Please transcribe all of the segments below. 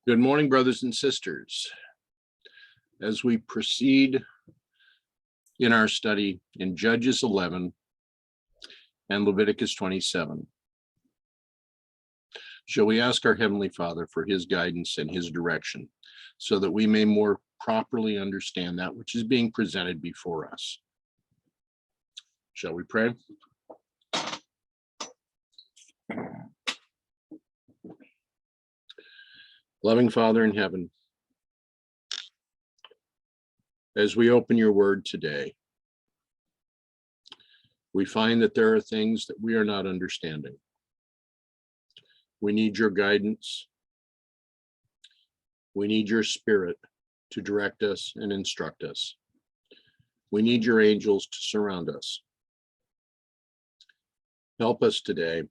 Good morning, brothers and sisters. As we proceed in our study in Judges 11 and Leviticus 27, shall we ask our Heavenly Father for his guidance and his direction so that we may more properly understand that which is being presented before us. Shall we pray? Loving Father in heaven, as we open your word today, we find that there are things that we are not understanding. We need your guidance. We need your spirit to direct us and instruct us. We need your angels to surround us. Help us today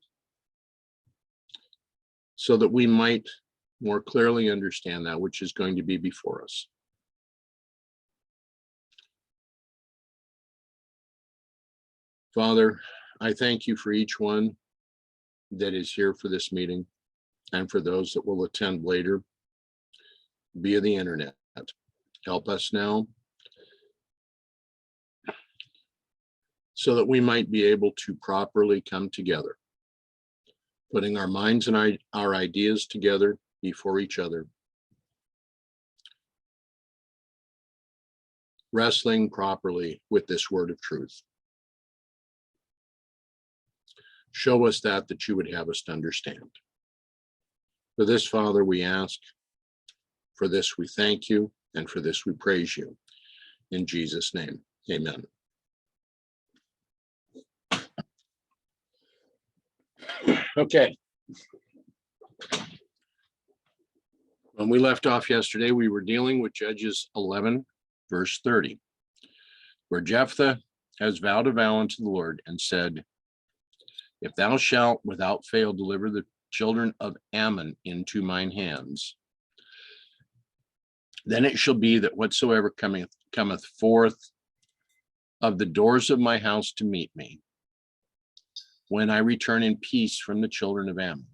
so that we might more clearly understand that which is going to be before us. Father, I thank you for each one that is here for this meeting and for those that will attend later via the internet. Help us now so that we might be able to properly come together, putting our minds and our ideas together before each other, wrestling properly with this word of truth. Show us that you would have us to understand. For this, Father, we ask. For this, we thank you. And for this, we praise you. In Jesus' name, amen. Okay. When we left off yesterday, we were dealing with Judges 11, verse 30, where Jephthah has vowed a vow unto the Lord and said, if thou shalt without fail deliver the children of Ammon into mine hands, then it shall be that whatsoever cometh forth of the doors of my house to meet me, when I return in peace from the children of Ammon,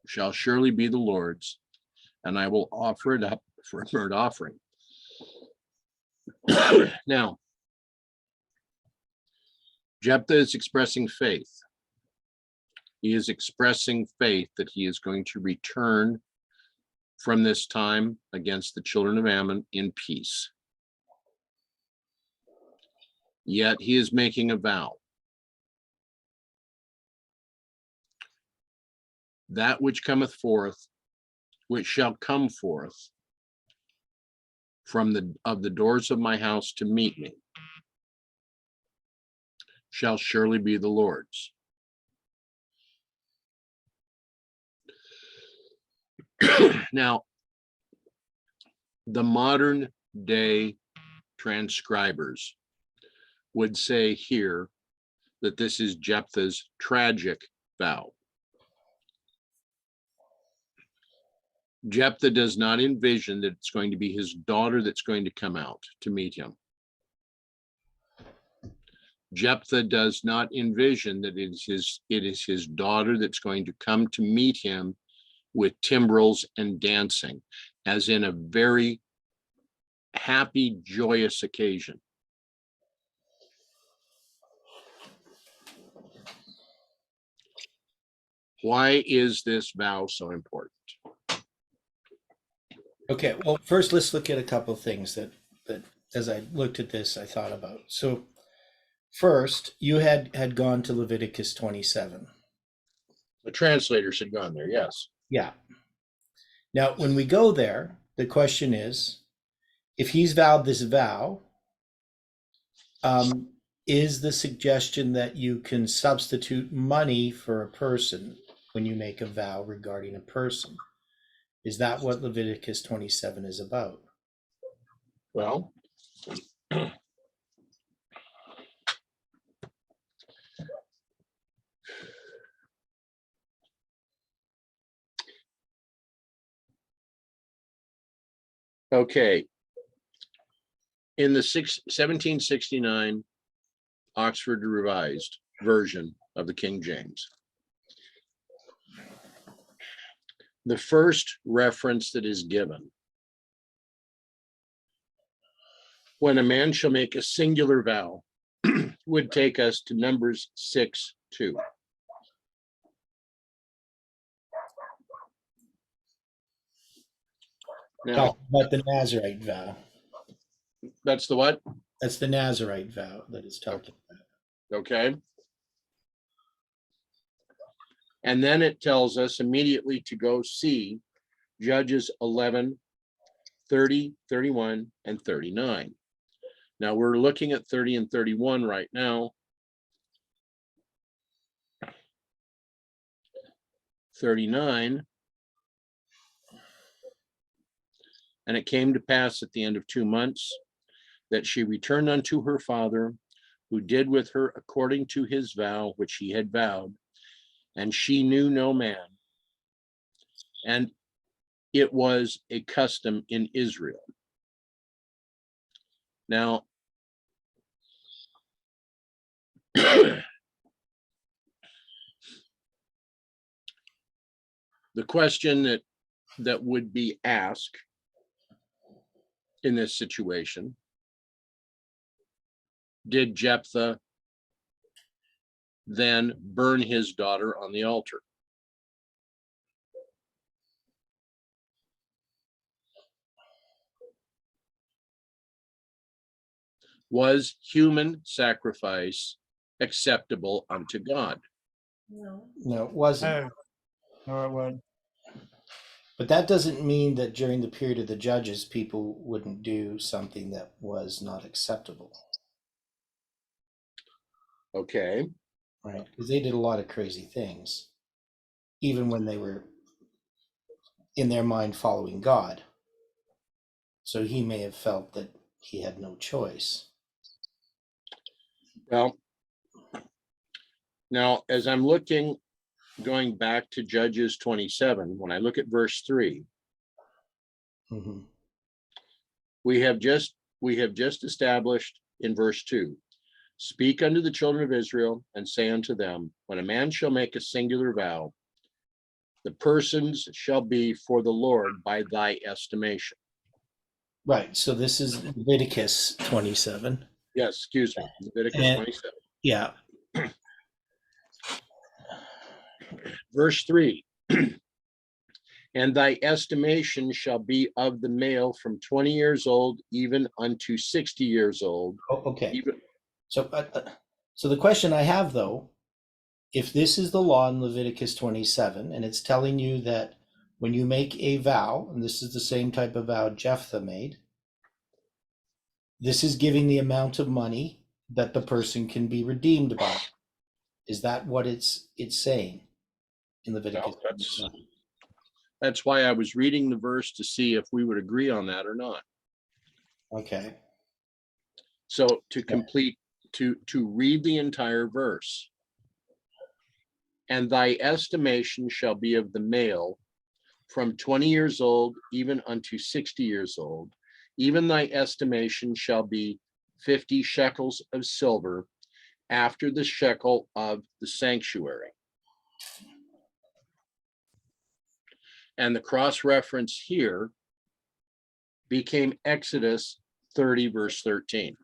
shall surely be the Lord's, and I will offer it up for a burnt offering. Now, Jephthah is expressing faith. He is expressing faith that he is going to return from this time against the children of Ammon in peace. Yet he is making a vow. That which cometh forth, which shall come forth from the doors of my house to meet me, shall surely be the Lord's. Now, the modern day transcribers would say here that this is Jephthah's tragic vow. Jephthah does not envision that it's going to be his daughter that's going to come out to meet him. Jephthah does not envision that it is his daughter that's going to come to meet him with timbrels and dancing, as in a very happy, joyous occasion. Why is this vow so important? Okay, well, first let's look at a couple of things that as I looked at this, I thought about. So first, you had gone to Leviticus 27. The translators had gone there, yes. Yeah. Now, when we go there, the question is, if he's vowed this vow, is the suggestion that you can substitute money for a person when you make a vow regarding a person? Is that what Leviticus 27 is about? Well, okay. In the 1769 Oxford Revised version of the King James, the first reference that is given, when a man shall make a singular vow, would take us to Numbers 6:2. Now, But the Nazarite vow. that's the what? That's the Nazarite vow that it's talking about. Okay. And then it tells us immediately to go see Judges 11, 30, 31, and 39. Now we're looking at 30 and 31 right now. 39. And it came to pass at the end of 2 months that she returned unto her father, who did with her according to his vow, which he had vowed, and she knew no man. And it was a custom in Israel. Now, the question that would be asked in this situation, did Jephthah then burn his daughter on the altar? Was human sacrifice acceptable unto God? No, it wasn't. No, it would. But that doesn't mean that during the period of the judges, people wouldn't do something that was not acceptable, Okay, right? Because they did a lot of crazy things, even when they were in their mind following God. So he may have felt that he had no choice. well, now as I'm going back to Judges 27, when I look at verse 3, Mm-hmm. we have just established in verse 2, speak unto the children of Israel and say unto them, when a man shall make a singular vow, the persons shall be for the Lord by thy estimation. Right. So this is Leviticus 27. Yes, excuse me, Leviticus And- 27. Yeah. Verse 3, and thy estimation shall be of the male from 20 years old even unto 60 years old. Oh, okay. Even, So the question I have, though, if this is the law in Leviticus 27, and it's telling you that when you make a vow, and this is the same type of vow Jephthah made, this is giving the amount of money that the person can be redeemed by. Is that what it's saying in Leviticus? no, that's why I was reading the verse to see if we would agree on that or not. Okay. So to complete, to read the entire verse. And thy estimation shall be of the male from 20 years old even unto 60 years old. Even thy estimation shall be 50 shekels of silver after the shekel of the sanctuary. And the cross reference here became Exodus 30, verse 13.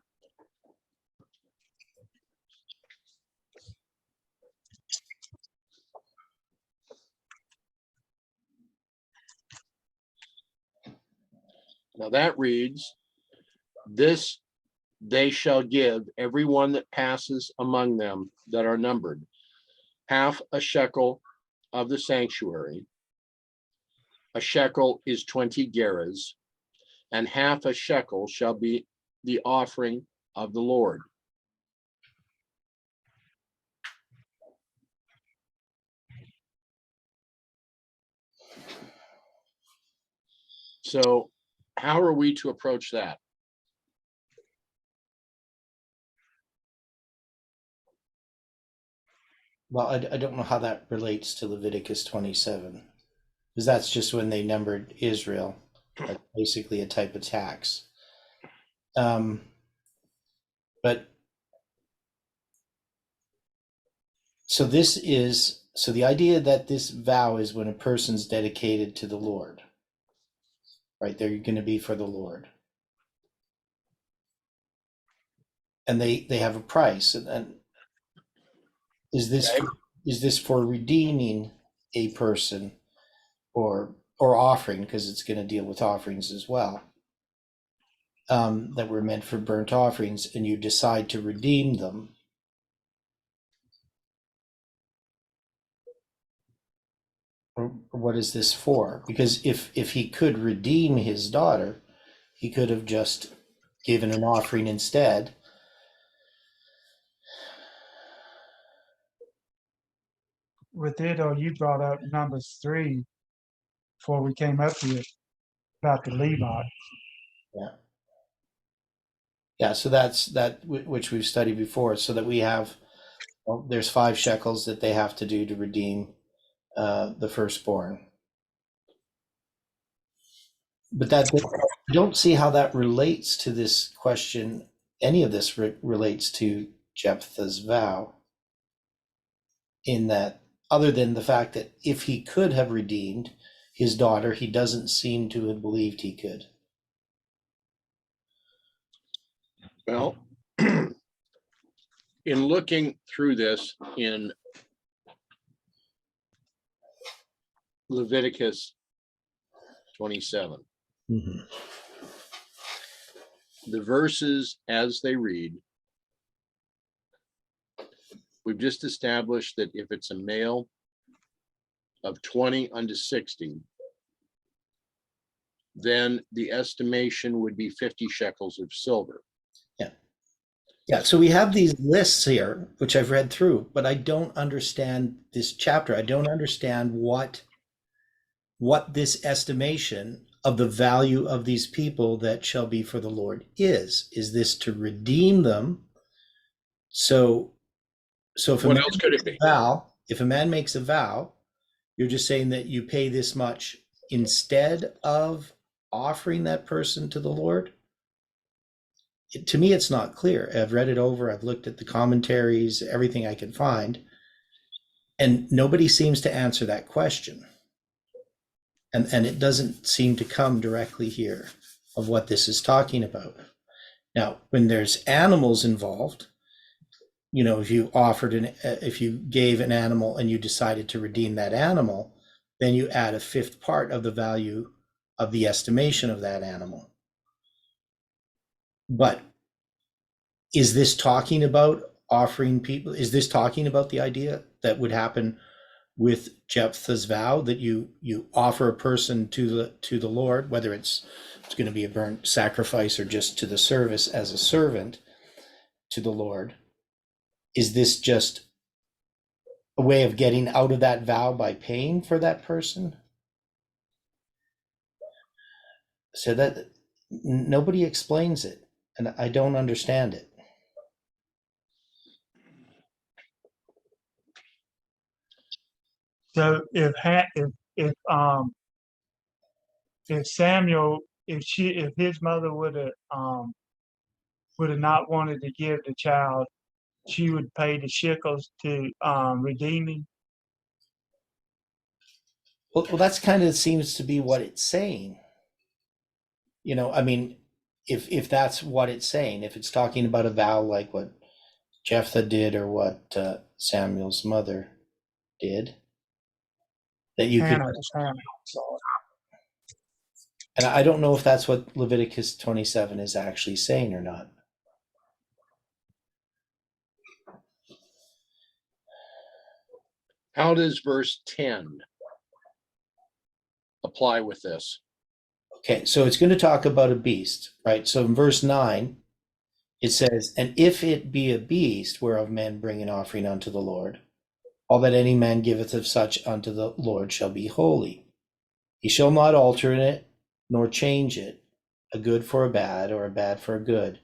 Now that reads, this they shall give every one that passes among them that are numbered, half a shekel of the sanctuary. A shekel is 20 gerahs, and half a shekel shall be the offering of the Lord. So how are we to approach that? Well, I don't know how that relates to Leviticus 27, because that's just when they numbered Israel. That's basically a type of tax. But so this is So the idea that this vow is when a person's dedicated to the Lord, right? They're going to be for the Lord. And they have a price. And is this for redeeming a person or offering, because it's going to deal with offerings as well, that were meant for burnt offerings, and you decide to redeem them? Or what is this for? Because if he could redeem his daughter, he could have just given an offering instead. With it, or you brought up Numbers 3 before we came up here about the Levite. Yeah, so that's which we've studied before, so that we have, well, there's 5 shekels that they have to do to redeem the firstborn. But that, I don't see how that relates to this question. Any of this relates to Jephthah's vow, in that, other than the fact that if he could have redeemed his daughter, he doesn't seem to have believed he could. Well, in looking through this in Leviticus 27, Mm-hmm. the verses as they read, we've just established that if it's a male of 20 unto 60, then the estimation would be 50 shekels of silver. Yeah, so we have these lists here, which I've read through, but I don't understand this chapter. I don't understand what this estimation of the value of these people that shall be for the Lord is. Is this to redeem them? So if What else could it be? if a man makes a vow, you're just saying that you pay this much instead of offering that person to the Lord? To me, it's not clear. I've read it over. I've looked at the commentaries, everything I can find, and nobody seems to answer that question. And it doesn't seem to come directly here of what this is talking about. Now, when there's animals involved, if you gave an animal and you decided to redeem that animal, then you add a 5th part of the value of the estimation of that animal. But is this talking about offering people? Is this talking about the idea that would happen with Jephthah's vow, that you offer a person to the Lord, whether it's going to be a burnt sacrifice or just to the service as a servant to the Lord? Is this just a way of getting out of that vow by paying for that person? So that nobody explains it, and I don't understand it. So if Samuel, if his mother would have not wanted to give the child, she would pay the shekels to redeem him. Well, that's kind of seems to be what it's saying. I mean, if that's what it's saying, if it's talking about a vow like what Jephthah did or what Samuel's mother did, that you could. Hannah. And I don't know if that's what Leviticus 27 is actually saying or not. How does verse 10 apply with this? Okay, so it's going to talk about a beast, right? So in verse 9, it says, "And if it be a beast whereof men bring an offering unto the Lord, all that any man giveth of such unto the Lord shall be holy. He shall not alter it, nor change it, a good for a bad, or a bad for a good.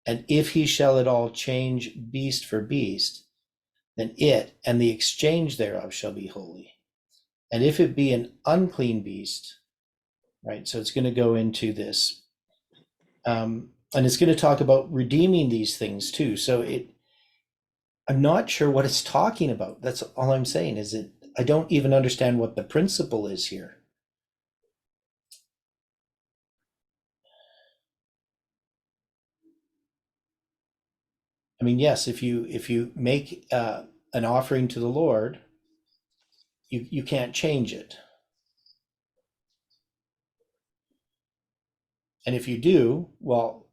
And if he shall at all change beast for beast, then it and the exchange thereof shall be holy. And if it be an unclean beast," right? So it's going to go into this. And it's going to talk about redeeming these things too. So I'm not sure what it's talking about. That's all I'm saying. Is it? I don't even understand what the principle is here. I mean, yes, if you make an offering to the Lord, you can't change it. And if you do, well,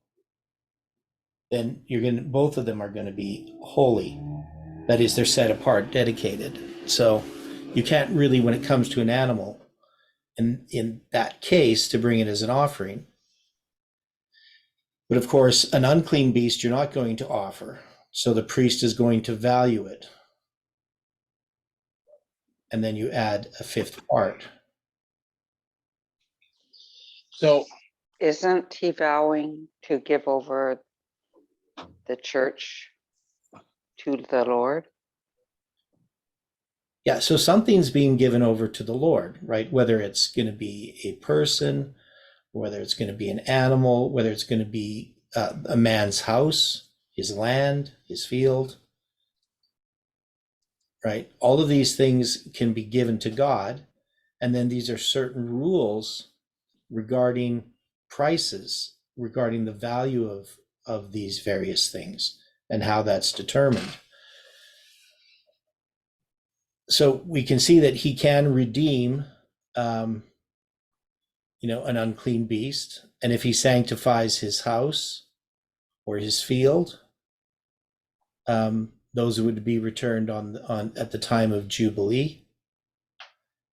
then both of them are going to be holy. That is, they're set apart, dedicated. So you can't really, when it comes to an animal, in that case, to bring it as an offering. But of course, an unclean beast you're not going to offer. So the priest is going to value it. And then you add a fifth part. So Isn't he vowing to give over the church to the Lord? Yeah, so something's being given over to the Lord, right? Whether it's going to be a person, whether it's going to be an animal, whether it's going to be a man's house, his land, his field, right? All of these things can be given to God. And then these are certain rules regarding prices, regarding the value of these various things and how that's determined. So we can see that he can redeem, an unclean beast. And if he sanctifies his house or his field, those would be returned on at the time of Jubilee.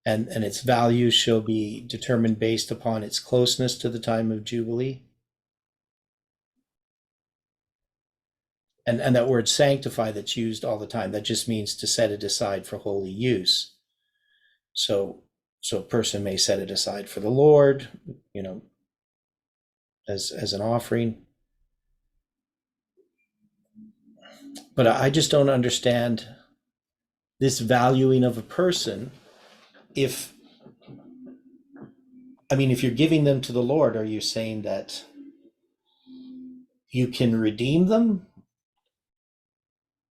And its value shall be determined based upon its closeness to the time of Jubilee. And that word sanctify that's used all the time, that just means to set it aside for holy use. So a person may set it aside for the Lord, as an offering. But I just don't understand this valuing of a person. If you're giving them to the Lord, are you saying that you can redeem them?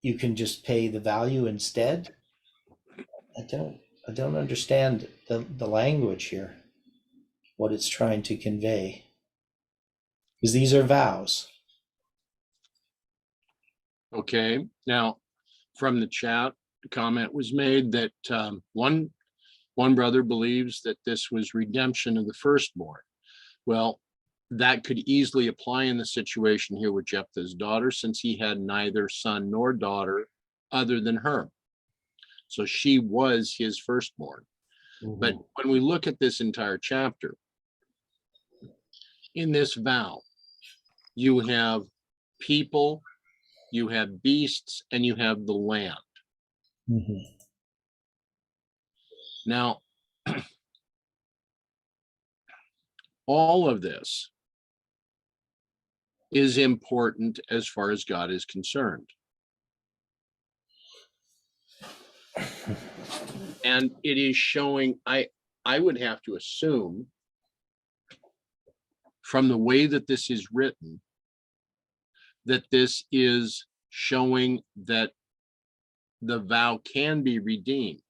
You can just pay the value instead? I don't understand the language here, what it's trying to convey. Because these are vows. okay, now from the chat, a comment was made that one brother believes that this was redemption of the firstborn. Well, that could easily apply in the situation here with Jephthah's daughter, since he had neither son nor daughter other than her. So she was his firstborn. But when we look at this entire chapter, in this vow, you have people, you have beasts, and you have the land. Mhm. Now, all of this is important as far as God is concerned. And it is showing, I would have to assume from the way that this is written, that this is showing that the vow can be redeemed.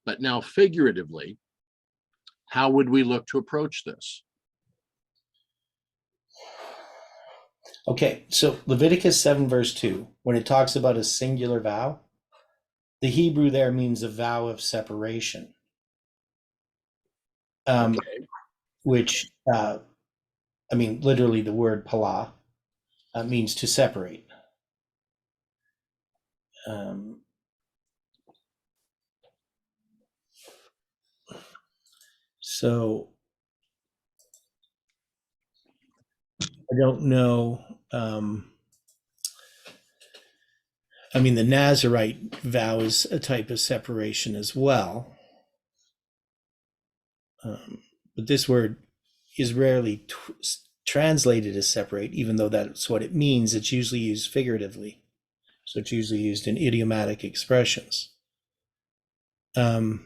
But now figuratively, how would we look to approach this? Okay, so Leviticus 7 verse 2, when it talks about a singular vow, the Hebrew there means a vow of separation. Okay. Which, literally the word palah means to separate. So I don't know. The Nazirite vow is a type of separation as well. But this word is rarely translated as separate, even though that's what it means. It's usually used figuratively. So it's usually used in idiomatic expressions. The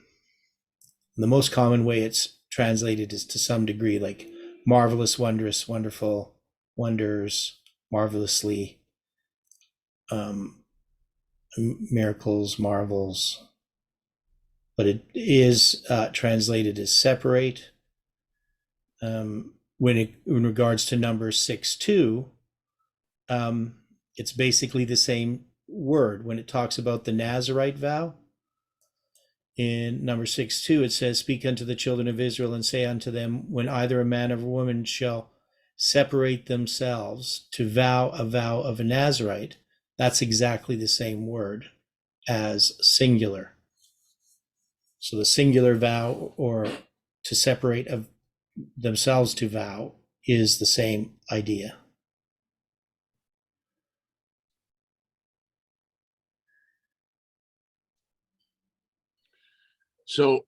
most common way it's translated is to some degree like marvelous, wondrous, wonderful, wonders, marvelously, miracles, marvels, but it is translated as separate. In regards to Numbers 6:2, it's basically the same word. When it talks about the Nazirite vow, in Numbers 6:2, it says, "Speak unto the children of Israel and say unto them, when either a man or a woman shall separate themselves to vow a vow of a Nazirite," that's exactly the same word as singular. So the singular vow, or to separate of themselves to vow, is the same idea. So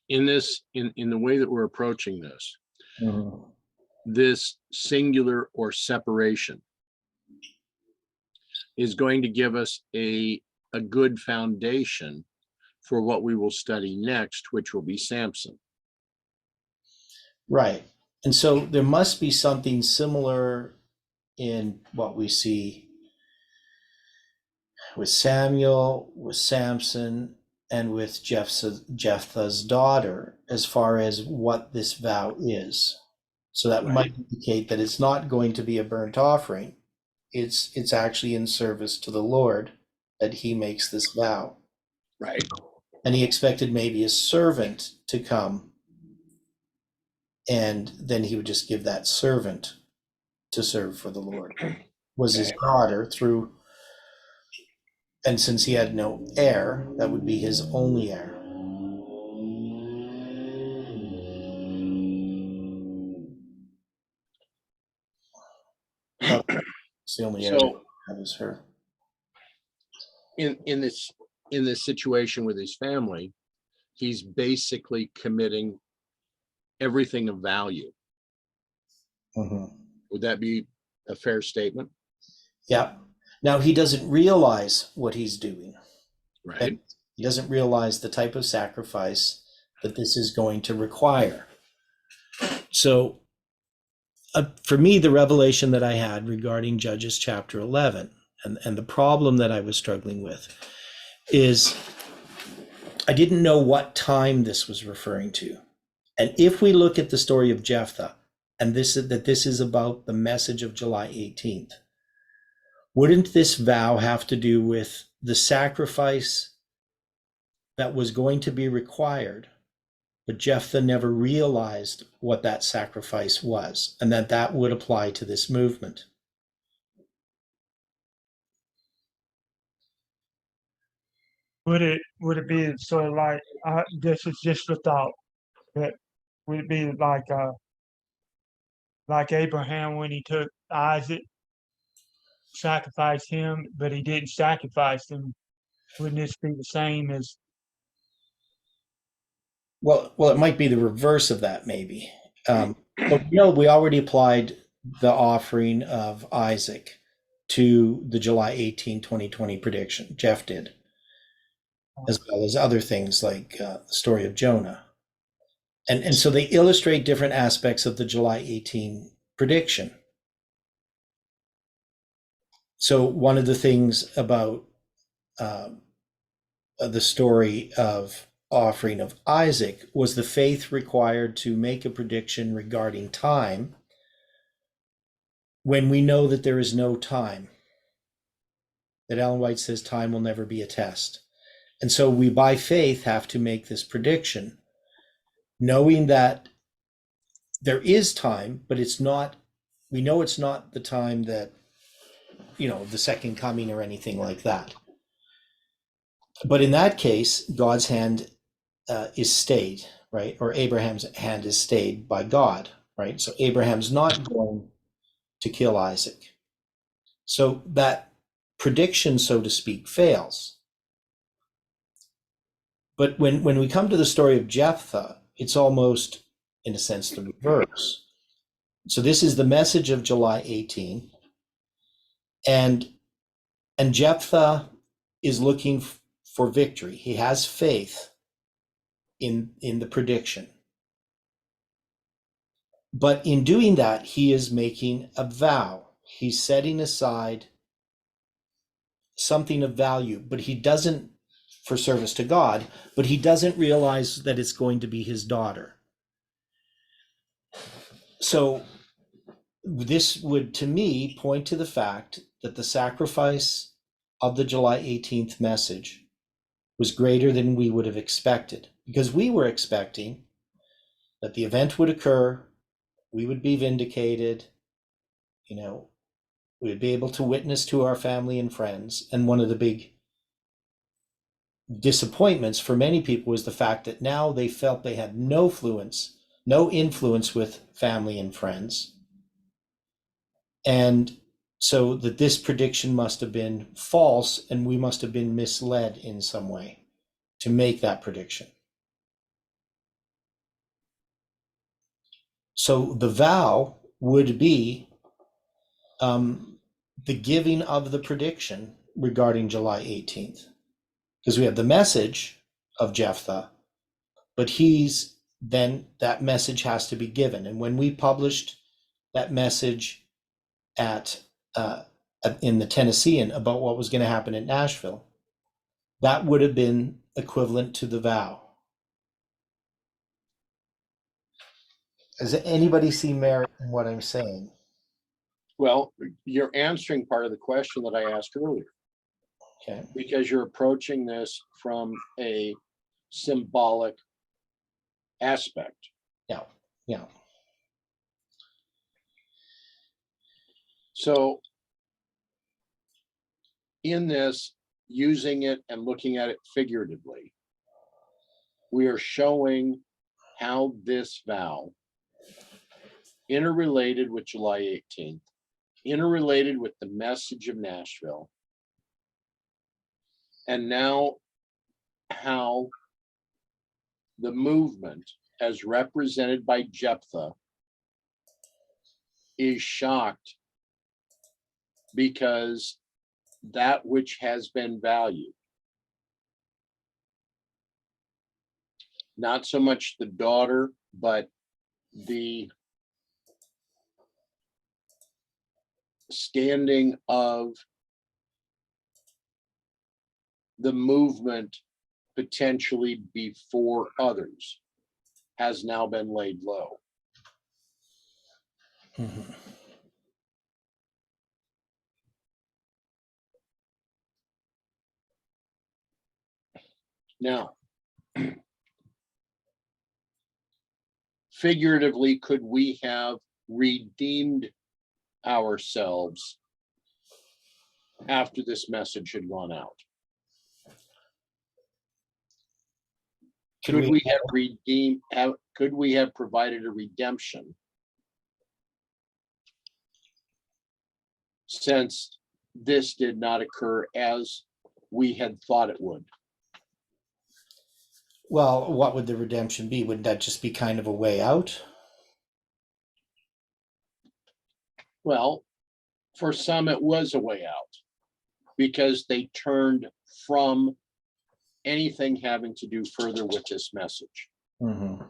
in the way that we're approaching this, this singular or separation is going to give us a good foundation for what we will study next, which will be Samson. Right. And so there must be something similar in what we see with Samuel, with Samson, and with Jephthah's daughter, as far as what this vow is. So that might indicate that it's not going to be a burnt offering. It's actually in service to the Lord that he makes this vow. Right. And he expected maybe a servant to come, and then he would just give that servant to serve for the Lord. Was his daughter through, and since he had no heir, that would be his only heir. It's the only heir So that is her. in this situation with his family, he's basically committing everything of value. Would that be a fair statement? Yeah. Now he doesn't realize what he's doing. Right. He doesn't realize the type of sacrifice that this is going to require. So for me, the revelation that I had regarding Judges chapter 11, and the problem that I was struggling with, is I didn't know what time this was referring to. And if we look at the story of Jephthah, and this is about the message of July 18th, wouldn't this vow have to do with the sacrifice that was going to be required, but Jephthah never realized what that sacrifice was, and that would apply to this movement? Would it be sort of like, this is just a thought, that would it be like Abraham when he took Isaac, sacrificed him, but he didn't sacrifice him? Wouldn't this be the same as? Well, it might be the reverse of that, maybe. But we already applied the offering of Isaac to the July 18, 2020 prediction. Jeff did, as well as other things like the story of Jonah. And so they illustrate different aspects of the July 18 prediction. So one of the things about the story of offering of Isaac was the faith required to make a prediction regarding time when we know that there is no time. That Ellen White says time will never be a test. And so we, by faith, have to make this prediction, knowing that there is time, but we know it's not the time that, the second coming or anything like that. But in that case, God's hand is stayed, right? Or Abraham's hand is stayed by God, right? So Abraham's not going to kill Isaac. So that prediction, so to speak, fails. But when we come to the story of Jephthah, it's almost, in a sense, the reverse. So this is the message of July 18. And Jephthah is looking for victory. He has faith in the prediction. But in doing that, he is making a vow. He's setting aside something of value, but he doesn't, for service to God, but he doesn't realize that it's going to be his daughter. So this would, to me, point to the fact that the sacrifice of the July 18th message was greater than we would have expected, because we were expecting that the event would occur, we would be vindicated, we would be able to witness to our family and friends. And one of the big disappointments for many people was the fact that now they felt they had no influence with family and friends. And so that this prediction must have been false, and we must have been misled in some way to make that prediction. So the vow would be the giving of the prediction regarding July 18th. Because we have the message of Jephthah, but that message has to be given. And when we published that message in the Tennessean about what was going to happen at Nashville, that would have been equivalent to the vow. Does anybody see merit in what I'm saying? Well, you're answering part of the question that I asked earlier, Okay. because you're approaching this from a symbolic aspect. Yeah. So in this, using it and looking at it figuratively, we are showing how this vow, interrelated with July 18th, interrelated with the message of Nashville, and now how the movement, as represented by Jephthah, is shocked because that which has been valued, not so much the daughter, but the standing of the movement potentially before others, has now been laid low. Mhm. Now, figuratively, could we have redeemed ourselves after this message had gone out? Could we have redeemed, could we have provided a redemption since this did not occur as we had thought it would? Well, what would the redemption be? Would that just be kind of a way out? Well, for some, it was a way out because they turned from anything having to do further with this message. Mm-hmm.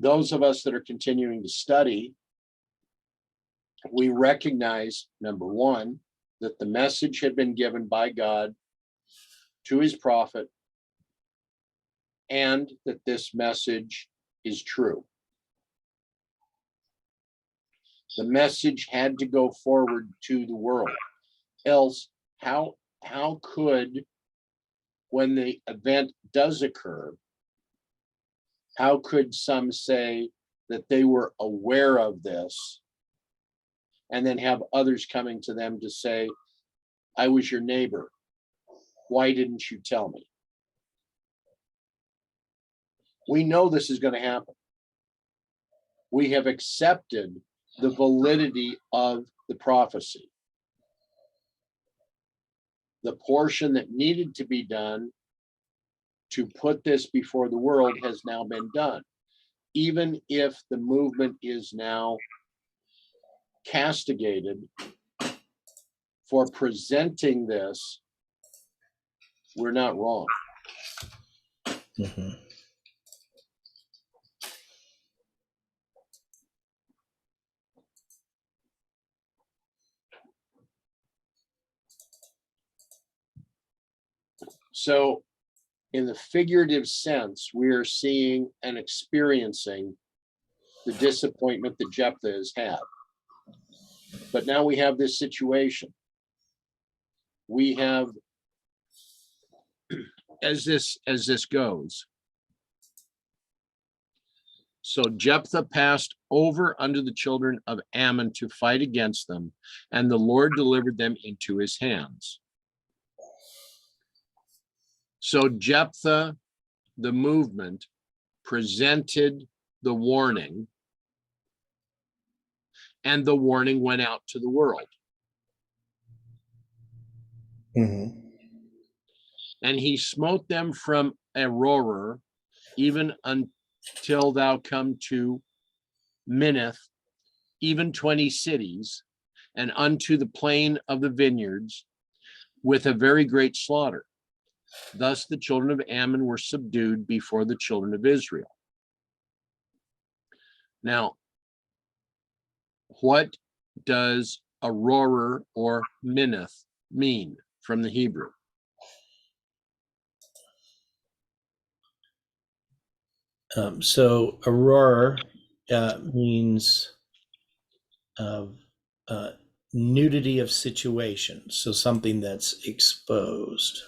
Those of us that are continuing to study, we recognize, number one, that the message had been given by God to his prophet, and that this message is true. The message had to go forward to the world. Else, how could, when the event does occur, how could some say that they were aware of this and then have others coming to them to say, I was your neighbor, why didn't you tell me? We know this is going to happen. We have accepted the validity of the prophecy. The portion that needed to be done to put this before the world has now been done. Even if the movement is now castigated for presenting this, we're not wrong. Mm-hmm. So in the figurative sense, we are seeing and experiencing the disappointment that Jephthah has had. But now we have this situation. We have, as this goes. So Jephthah passed over unto the children of Ammon to fight against them, and the Lord delivered them into his hands. So Jephthah, the movement, presented the warning, and the warning went out to the world. Mhm. And he smote them from Aroer, even until thou come to Minnith, even 20 cities, and unto the plain of the vineyards, with a very great slaughter. Thus the children of Ammon were subdued before the children of Israel. Now, what does Aroer or Minnith mean from the Hebrew? So aurora means nudity of situation, so something that's exposed.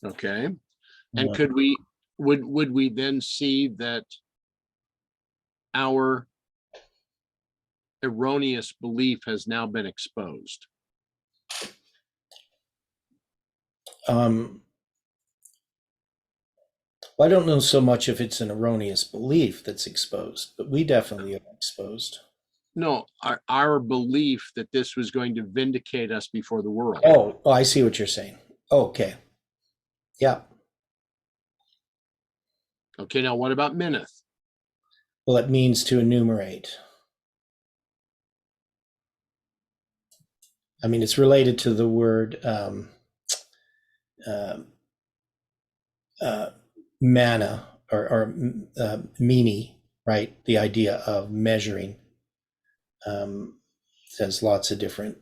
Okay. And could we, would we then see that our erroneous belief has now been exposed? I don't know so much if it's an erroneous belief that's exposed, but we definitely are exposed. No, our belief that this was going to vindicate us before the world. Oh, I see what you're saying. Okay. Yeah. Okay, now what about Minnith? Well, it means to enumerate. I mean, it's related to the word manna or mini, right? The idea of measuring. Has lots of different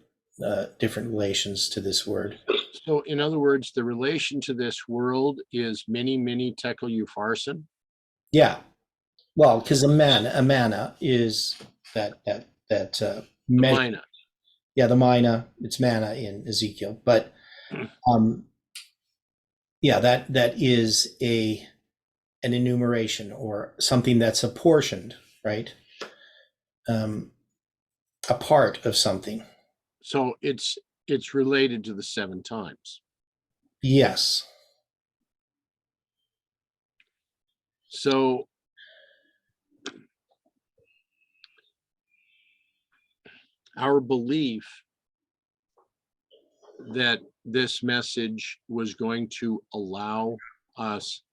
relations to this word. So in other words, the relation to this world is mini tekel upharsin. Yeah. Well, because a manna is that Mina. Yeah, the mina. It's manna in Ezekiel, but yeah, that is an enumeration or something that's apportioned, right? A part of something. So it's related to the 7 times. Yes. So our belief that this message was going to allow us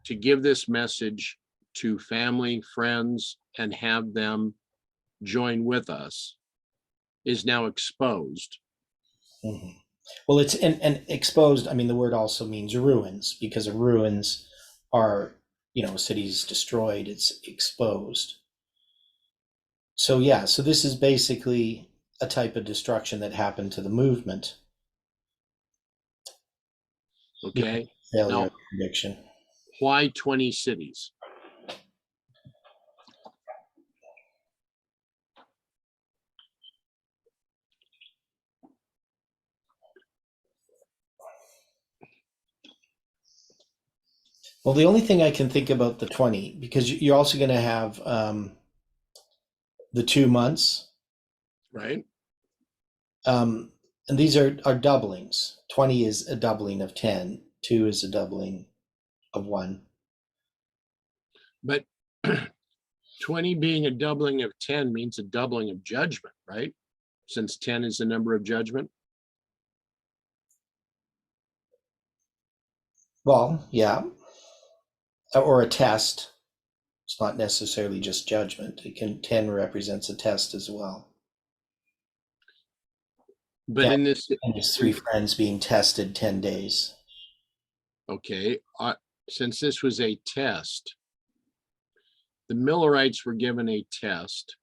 to give this message to family, friends, and have them join with us is now exposed. Mm-hmm. Well, it's and exposed. I mean, the word also means ruins, because ruins are, cities destroyed. It's exposed. So yeah, so this is basically a type of destruction that happened to the movement. Okay. Failure Now, of conviction. why 20 cities? Well, the only thing I can think about the 20, because you're also going to have the 2 months, Right? and these are doublings. 20 is a doubling of 10. 2 is a doubling of 1. But 20 being a doubling of 10 means a doubling of judgment, right? Since 10 is the number of judgment. Well, yeah, or a test. It's not necessarily just judgment. 10 represents a test as well. But Yeah, in this, and his 3 friends being tested 10 days. okay, since this was a test, the Millerites were given a test.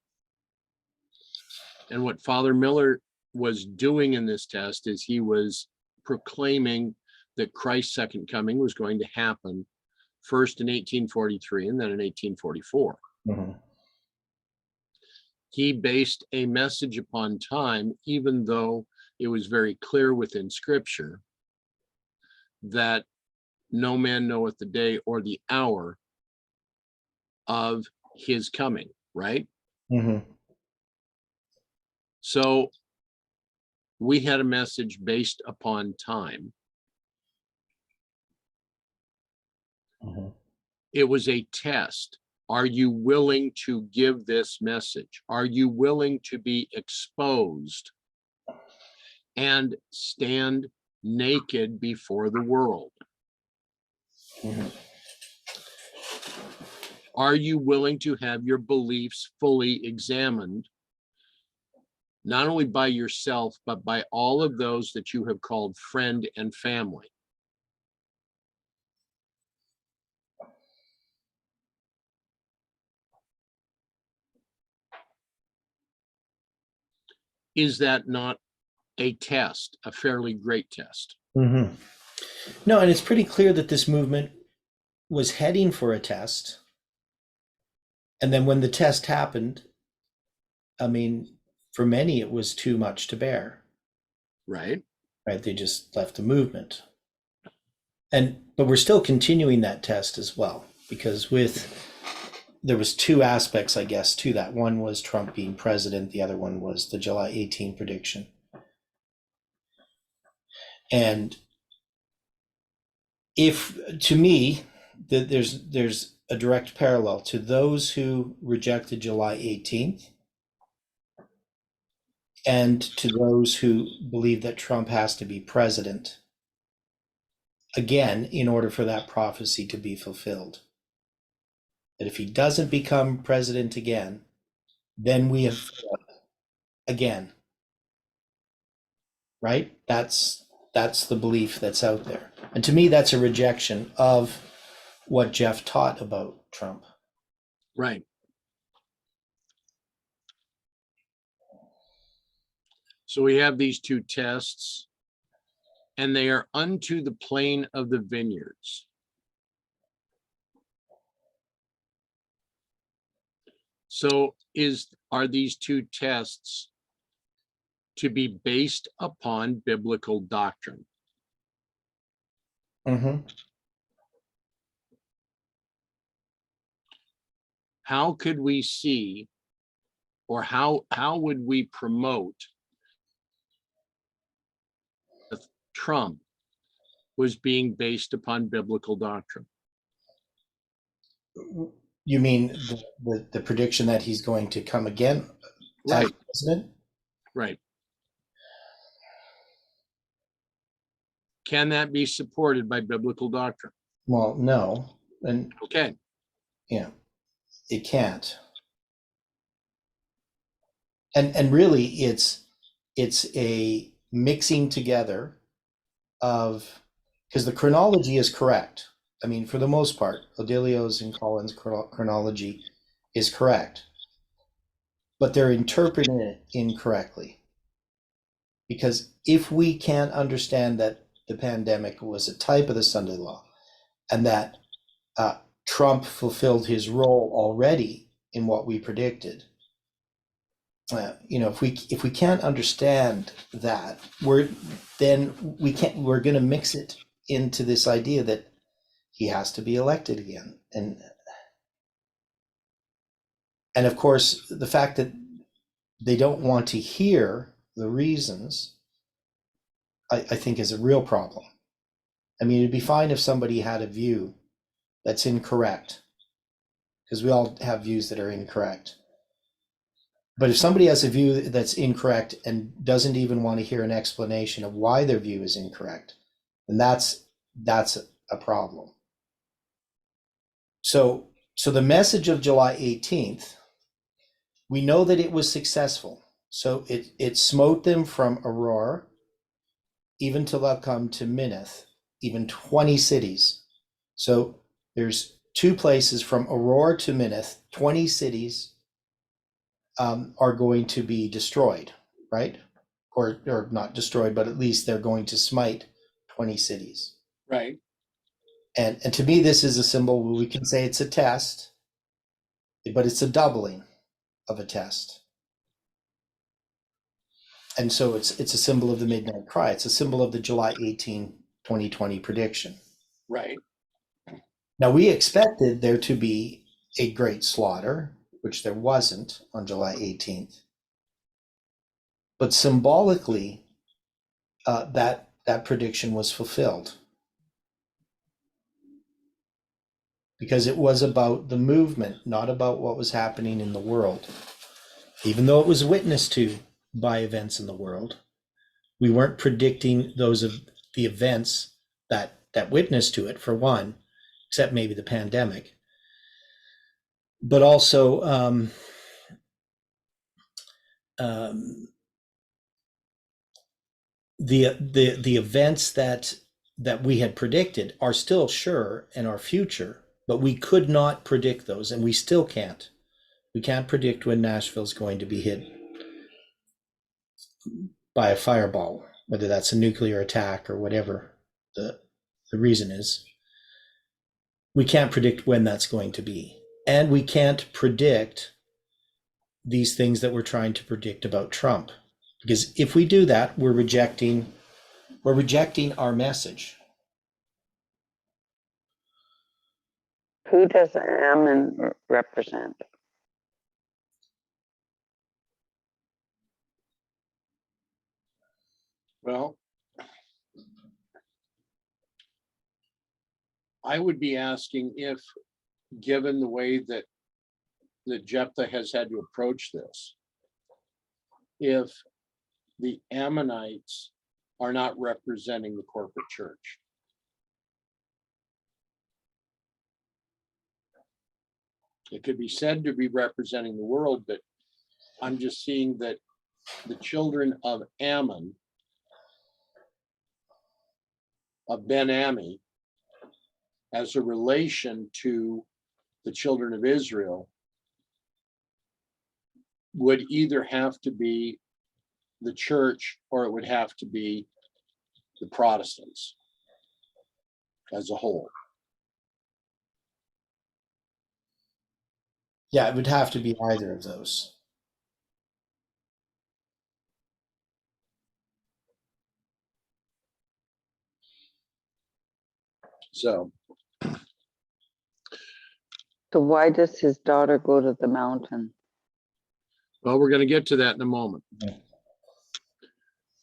And what Father Miller was doing in this test is he was proclaiming that Christ's second coming was going to happen first in 1843 and then in 1844. Mhm. He based a message upon time, even though it was very clear within Scripture that no man knoweth the day or the hour of his coming, right? Mhm. So we had a message based upon time. Mhm. It was a test. Are you willing to give this message? Are you willing to be exposed and stand naked before the world? Mhm. Are you willing to have your beliefs fully examined, not only by yourself, but by all of those that you have called friend and family? Is that not a test, a fairly great test? Mhm. No, and it's pretty clear that this movement was heading for a test. And then when the test happened, I mean, for many, it was too much to bear, Right? right? They just left the movement. But we're still continuing that test as well, because there was two aspects, I guess, to that. One was Trump being president. The other one was the July 18 prediction. And if, to me, there's a direct parallel to those who rejected July 18th and to those who believe that Trump has to be president again in order for that prophecy to be fulfilled. That if he doesn't become president again, then we have failed again. Right? That's the belief that's out there. And to me, that's a rejection of what Jeff taught about Trump. Right. So we have these two tests, and they are unto the plain of the vineyards. So are these two tests to be based upon biblical doctrine? Mm-hmm. How could we see, or how would we promote that Trump was being based upon biblical doctrine? You mean the prediction that he's going to come again as Right, president? right. Can that be supported by biblical doctrine? Well, no. And Okay, yeah, it can't. And really it's a mixing together of, because the chronology is correct. I mean, for the most part, Odilio's and Collins' chronology is correct, but they're interpreting it incorrectly. Because if we can't understand that the pandemic was a type of the Sunday law, and that Trump fulfilled his role already in what we predicted, if we can't understand that, we're going to mix it into this idea that he has to be elected again, and of course the fact that they don't want to hear the reasons, I think is a real problem. I mean, it'd be fine if somebody had a view that's incorrect, because we all have views that are incorrect. But if somebody has a view that's incorrect and doesn't even want to hear an explanation of why their view is incorrect, then that's a problem. So the message of July 18th, we know that it was successful. So it smote them from Aurora, even till they'll come to Minnith, even 20 cities. So there's two places from Aurora to Minnith, 20 cities are going to be destroyed, right? Or not destroyed, but at least they're going to smite 20 cities. Right. And to me, this is a symbol where we can say it's a test, but it's a doubling of a test. And so it's a symbol of the midnight cry. It's a symbol of the July 18, 2020 prediction. Right. Now, we expected there to be a great slaughter, which there wasn't on July 18th. But symbolically, that prediction was fulfilled. Because it was about the movement, not about what was happening in the world. Even though it was witnessed to by events in the world, we weren't predicting those of the events that witnessed to it, for one, except maybe the pandemic. But also the events that we had predicted are still sure and are future, but we could not predict those, and we still can't. We can't predict when Nashville's going to be hit by a fireball, whether that's a nuclear attack or whatever the reason is. We can't predict when that's going to be. And we can't predict these things that we're trying to predict about Trump. Because if we do that, we're rejecting our message. Who does Ammon represent? Well, I would be asking if, given the way that Jephthah has had to approach this, if the Ammonites are not representing the corporate church. It could be said to be representing the world, but I'm just seeing that the children of Ammon, of Ben-Ammi, as a relation to the children of Israel, would either have to be the church or it would have to be the Protestants as a whole. Yeah, it would have to be either of those. So, So why does his daughter go to the mountain? well, we're going to get to that in a moment. Yeah.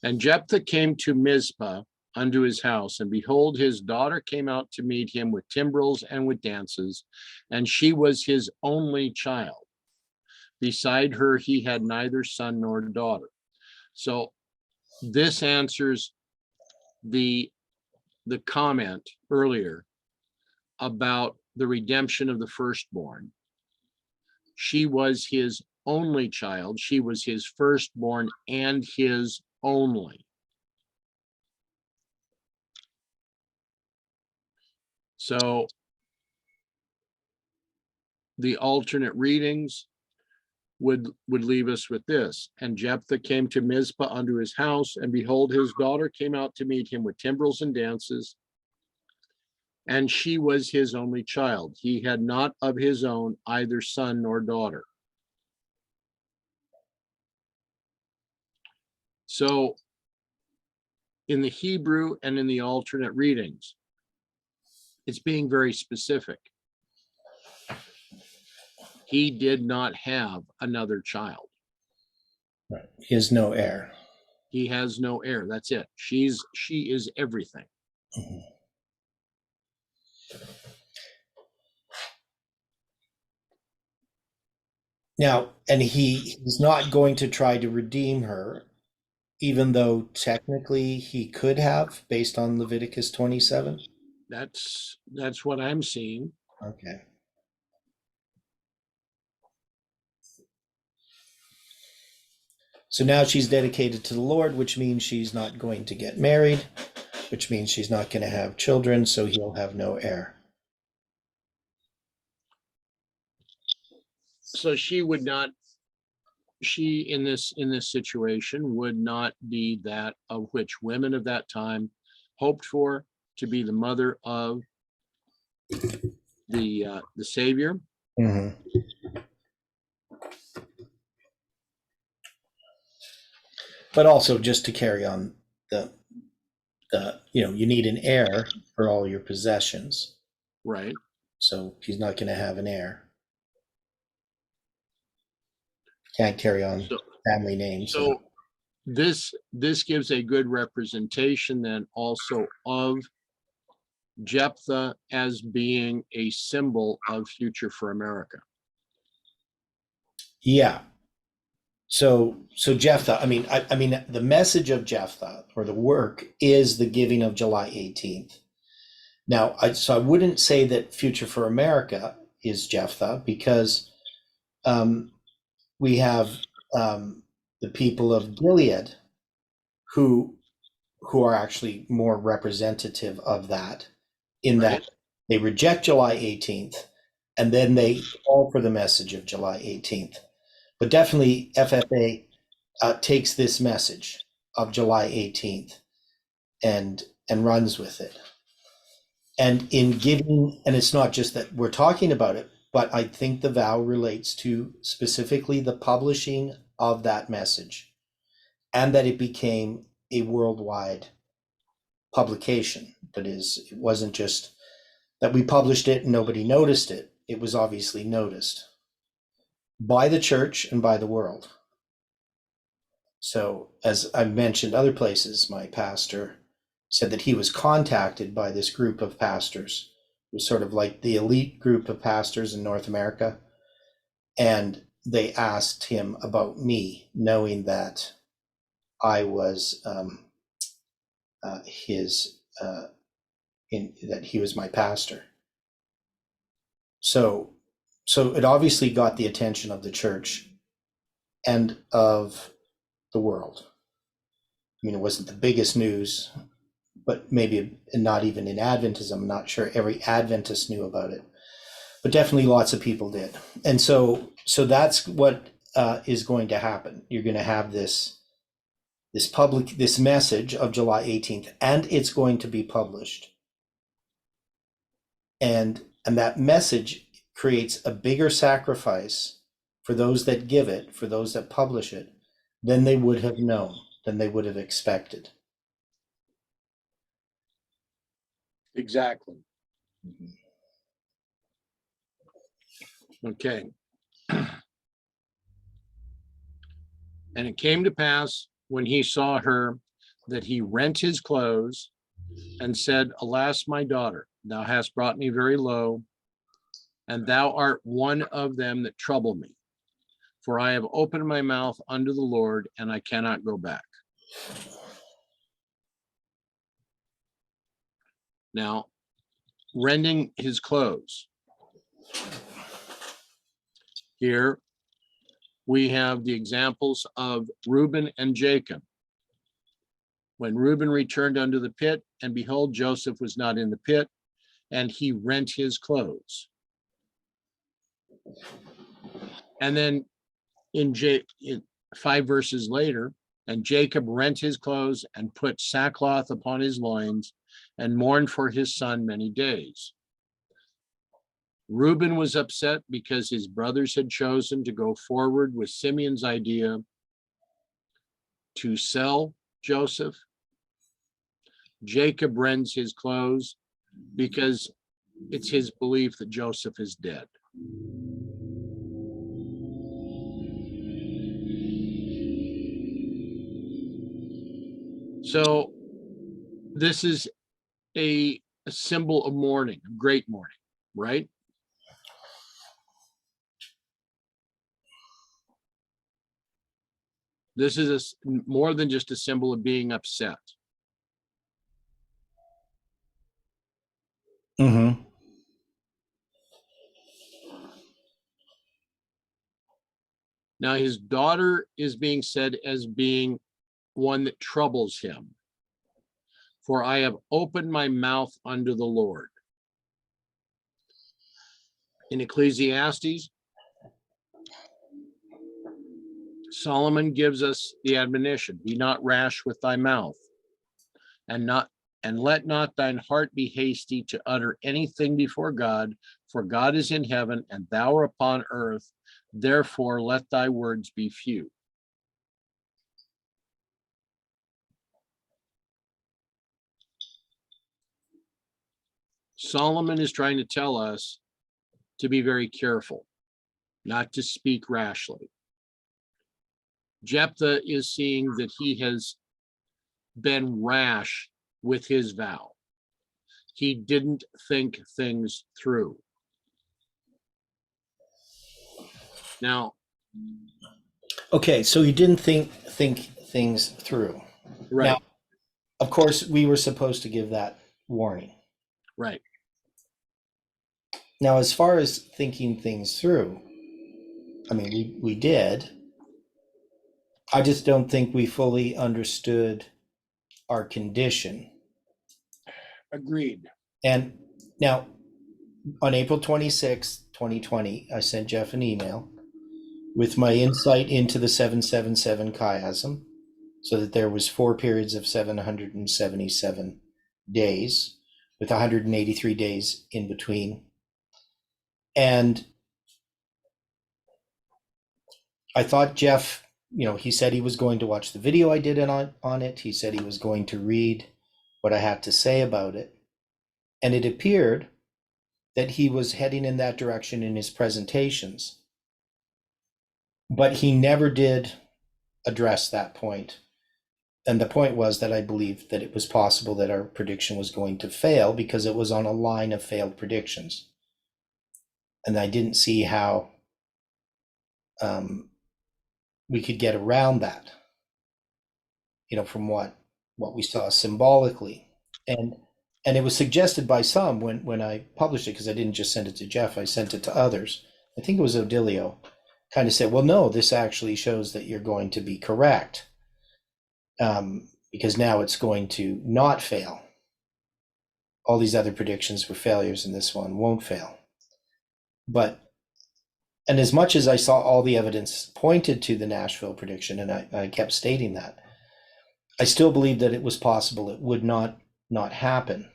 And Jephthah came to Mizpah unto his house, and behold, his daughter came out to meet him with timbrels and with dances, and she was his only child. Beside her, he had neither son nor daughter. So this answers the comment earlier about the redemption of the firstborn. She was his only child. She was his firstborn and his only. So the alternate readings would leave us with this. And Jephthah came to Mizpah unto his house, and behold, his daughter came out to meet him with timbrels and dances, and she was his only child. He had not of his own either son nor daughter. So in the Hebrew and in the alternate readings, it's being very specific. He did not have another child. Right. He has no heir. He has no heir. That's it. She is everything. Mm-hmm. Now, and he's not going to try to redeem her, even though technically he could have, based on Leviticus 27. That's what I'm seeing. Okay. So now she's dedicated to the Lord, which means she's not going to get married, which means she's not going to have children, so he'll have no heir. So she in this situation would not be that of which women of that time hoped for to be the mother of the Savior. Mhm. But also just to carry on the you need an heir for all your possessions. Right. So he's not going to have an heir. Can't carry on So, family names. so this gives a good representation then also of Jephthah as being a symbol of future for America. Yeah. So Jephthah, I mean, the message of Jephthah or the work is the giving of July 18th. Now, I wouldn't say that Future for America is Jephthah because we have the people of Gilead who are actually more representative of that, in Right. that they reject July 18th and then they fall for the message of July 18th. But definitely FFA takes this message of July 18th and runs with it. And in giving, and it's not just that we're talking about it, but I think the vow relates to specifically the publishing of that message and that it became a worldwide publication. That is, it wasn't just that we published it and nobody noticed it. It was obviously noticed by the church and by the world. So, as I mentioned other places, my pastor said that he was contacted by this group of pastors. It was sort of like the elite group of pastors in North America. And they asked him about me, knowing that I was that he was my pastor. So it obviously got the attention of the church and of the world. I mean, it wasn't the biggest news, but maybe not even in Adventism. I'm not sure every Adventist knew about it, but definitely lots of people did. And so that's what is going to happen. You're going to have this message of July 18th, and it's going to be published. And that message creates a bigger sacrifice for those that give it, for those that publish it, than they would have known, than they would have expected. Exactly. Okay. And it came to pass when he saw her that he rent his clothes and said, Alas, my daughter, thou hast brought me very low, and thou art one of them that trouble me. For I have opened my mouth unto the Lord, and I cannot go back. Now, rending his clothes. Here we have the examples of Reuben and Jacob. When Reuben returned unto the pit, and behold, Joseph was not in the pit, and he rent his clothes. And then in 5 verses later, and Jacob rent his clothes and put sackcloth upon his loins and mourned for his son many days. Reuben was upset because his brothers had chosen to go forward with Simeon's idea to sell Joseph. Jacob rends his clothes because it's his belief that Joseph is dead. So this is a symbol of mourning, of great mourning, right? This is more than just a symbol of being upset. Mm-hmm. Now, his daughter is being said as being one that troubles him. For I have opened my mouth unto the Lord. In Ecclesiastes, Solomon gives us the admonition, be not rash with thy mouth, and And let not thine heart be hasty to utter anything before God, for God is in heaven and thou art upon earth. Therefore, let thy words be few. Solomon is trying to tell us to be very careful, not to speak rashly. Jephthah is seeing that he has been rash with his vow. He didn't think things through. Now, Okay, so you didn't think things through. right, Now, of course, we were supposed to give that warning. right. Now, as far as thinking things through, I mean, we did. I just don't think we fully understood our condition. Agreed. And now, on April 26th, 2020, I sent Jeff an email with my insight into the 777 chiasm, so that there was 4 periods of 777 days, with 183 days in between. And I thought Jeff, he said he was going to watch the video I did on it. He said he was going to read what I had to say about it. And it appeared that he was heading in that direction in his presentations. But he never did address that point. And the point was that I believed that it was possible that our prediction was going to fail because it was on a line of failed predictions. And I didn't see how we could get around that, from what we saw symbolically. And it was suggested by some when I published it, because I didn't just send it to Jeff, I sent it to others. I think it was Odilio, kind of said, well, no, this actually shows that you're going to be correct, because now it's going to not fail. All these other predictions were failures, and this one won't fail. And as much as I saw all the evidence pointed to the Nashville prediction, and I kept stating that, I still believed that it was possible it would not happen.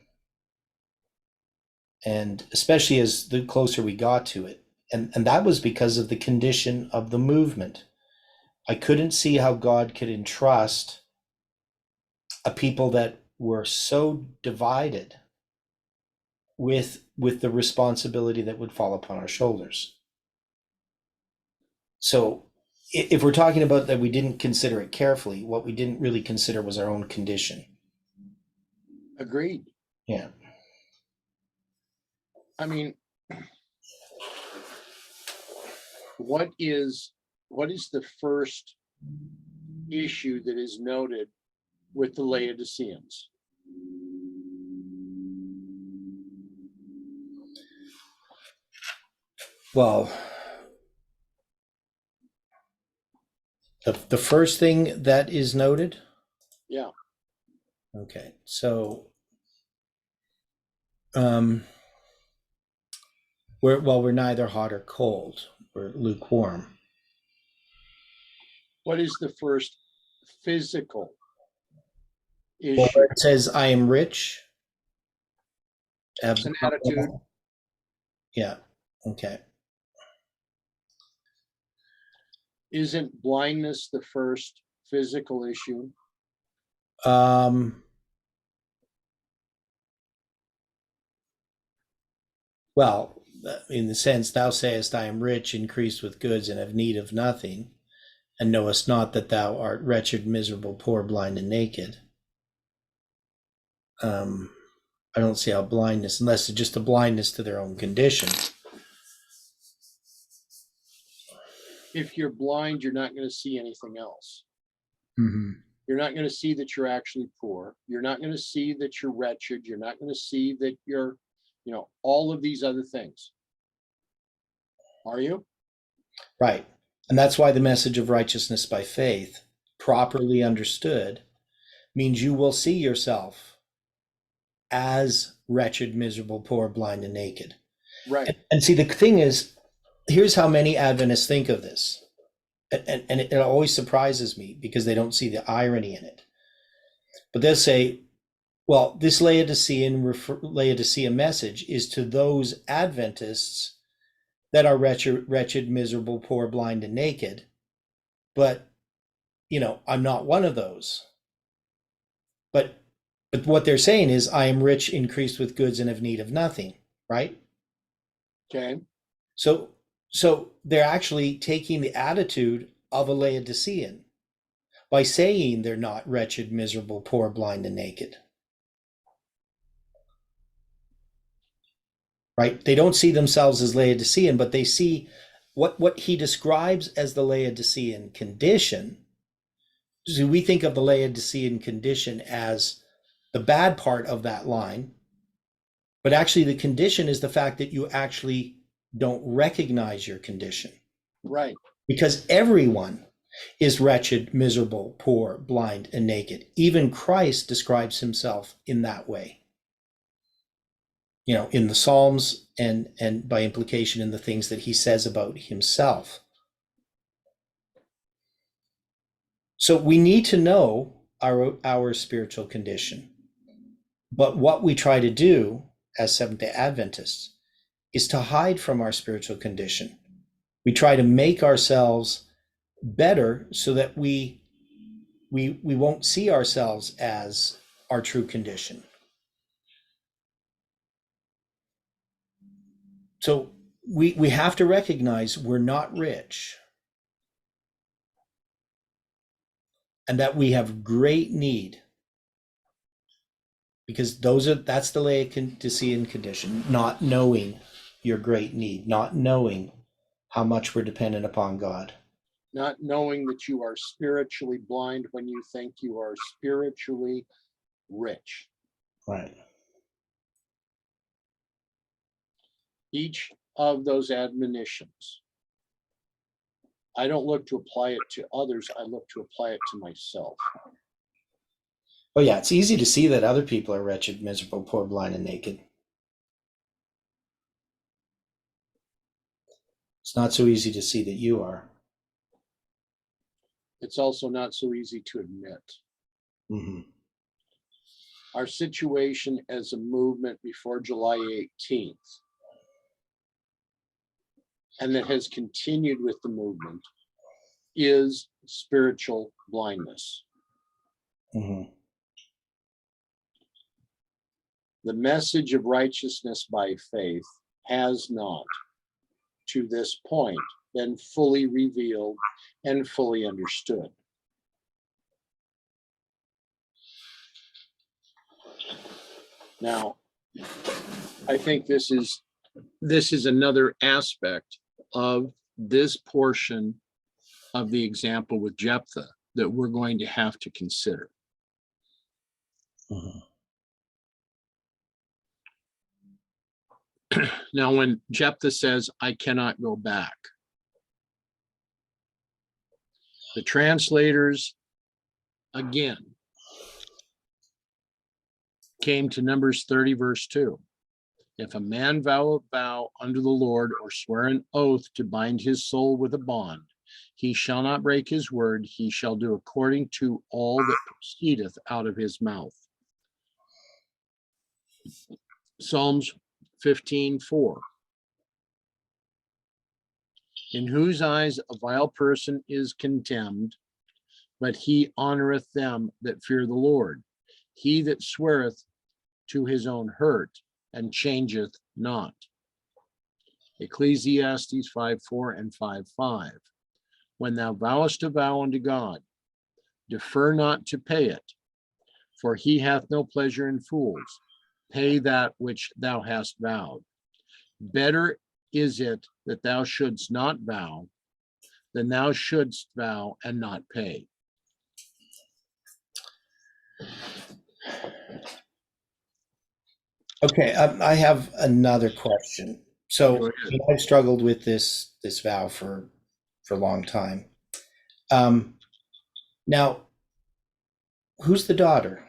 And especially as the closer we got to it. And that was because of the condition of the movement. I couldn't see how God could entrust a people that were so divided with the responsibility that would fall upon our shoulders. So if we're talking about that we didn't consider it carefully, what we didn't really consider was our own condition. Agreed. Yeah. I mean, what is the first issue that is noted with the Laodiceans? Well, the first thing that is noted? Yeah. Okay, so we're neither hot or cold. We're lukewarm. What is the first physical Well, issue? it says, I am rich. It's an attitude. Yeah, okay. Isn't blindness the first physical issue? Well, in the sense, thou sayest, I am rich, increased with goods, and have need of nothing, and knowest not that thou art wretched, miserable, poor, blind, and naked. I don't see how blindness, unless it's just a blindness to their own condition. If you're blind, you're not going to see anything else. Mm-hmm. You're not going to see that you're actually poor. You're not going to see that you're wretched. You're not going to see that you're, all of these other things. Are you? Right. And that's why the message of righteousness by faith, properly understood, means you will see yourself as wretched, miserable, poor, blind, and naked. Right. And see, the thing is, here's how many Adventists think of this. And it always surprises me because they don't see the irony in it. But they'll say, Well, this Laodicea message is to those Adventists that are wretched, miserable, poor, blind, and naked. But, I'm not one of those. But what they're saying is, I am rich, increased with goods, and have need of nothing, right? Okay. So they're actually taking the attitude of a Laodicean by saying they're not wretched, miserable, poor, blind, and naked. Right? They don't see themselves as Laodicean, but they see what he describes as the Laodicean condition. So we think of the Laodicean condition as the bad part of that line, but actually the condition is the fact that you actually don't recognize your condition. Right. Because everyone is wretched, miserable, poor, blind, and naked. Even Christ describes himself in that way. In the Psalms and by implication in the things that he says about himself. So we need to know our spiritual condition. But what we try to do as Seventh-day Adventists is to hide from our spiritual condition. We try to make ourselves better so that we won't see ourselves as our true condition. So we have to recognize we're not rich and that we have great need, because that's the Laodicean condition, not knowing your great need, not knowing how much we're dependent upon God. Not knowing that you are spiritually blind when you think you are spiritually rich. Right. Each of those admonitions, I don't look to apply it to others, I look to apply it to myself. Oh yeah, it's easy to see that other people are wretched, miserable, poor, blind, and naked. It's not so easy to see that you are. It's also not so easy to admit. Mm-hmm. Our situation as a movement before July 18th, and that has continued with the movement, is spiritual blindness. Mm-hmm. The message of righteousness by faith has not, to this point, been fully revealed and fully understood. Now, I think this is another aspect of this portion of the example with Jephthah that we're going to have to consider. Mm-hmm. Now, when Jephthah says, I cannot go back, the translators, again, came to Numbers 30, verse 2. If a man vow a vow unto the Lord, or swear an oath to bind his soul with a bond, he shall not break his word, he shall do according to all that proceedeth out of his mouth. Psalms 15:4. In whose eyes a vile person is contemned, but he honoreth them that fear the Lord. He that sweareth to his own hurt and changeth not. Ecclesiastes 5:4 and 5:5. When thou vowest a vow unto God, defer not to pay it, for he hath no pleasure in fools. Pay that which thou hast vowed. Better is it that thou shouldst not vow than thou shouldst vow and not pay. Okay, I have another question. So Go ahead. I've struggled with this vow for a long time. Now, who's the daughter?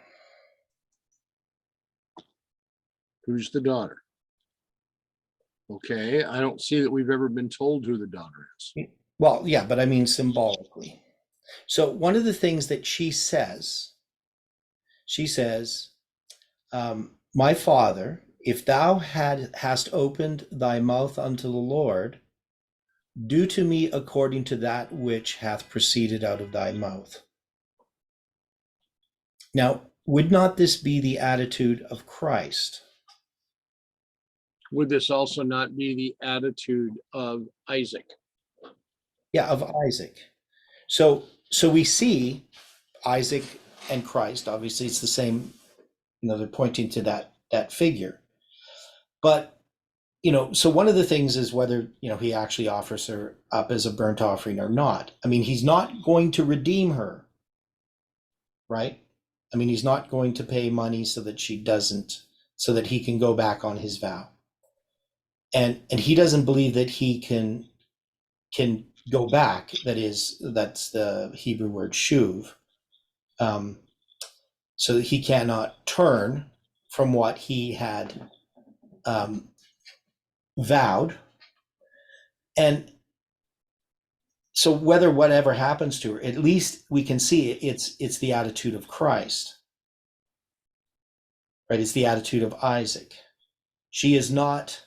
Who's the daughter? Okay, I don't see that we've ever been told who the daughter is. Well, yeah, but I mean symbolically. So one of the things that she says, My father, if thou hast opened thy mouth unto the Lord, do to me according to that which hath proceeded out of thy mouth. Now, would not this be the attitude of Christ? Would this also not be the attitude of Isaac? Yeah, of Isaac. So we see Isaac and Christ. Obviously, it's the same. They're pointing to that figure. But so one of the things is whether he actually offers her up as a burnt offering or not. I mean, he's not going to redeem her, right? I mean, he's not going to pay money so that he can go back on his vow. And he doesn't believe that he can go back. That's the Hebrew word shuv. So that he cannot turn from what he had vowed. And so whatever happens to her, at least we can see it's the attitude of Christ, right? It's the attitude of Isaac. She is not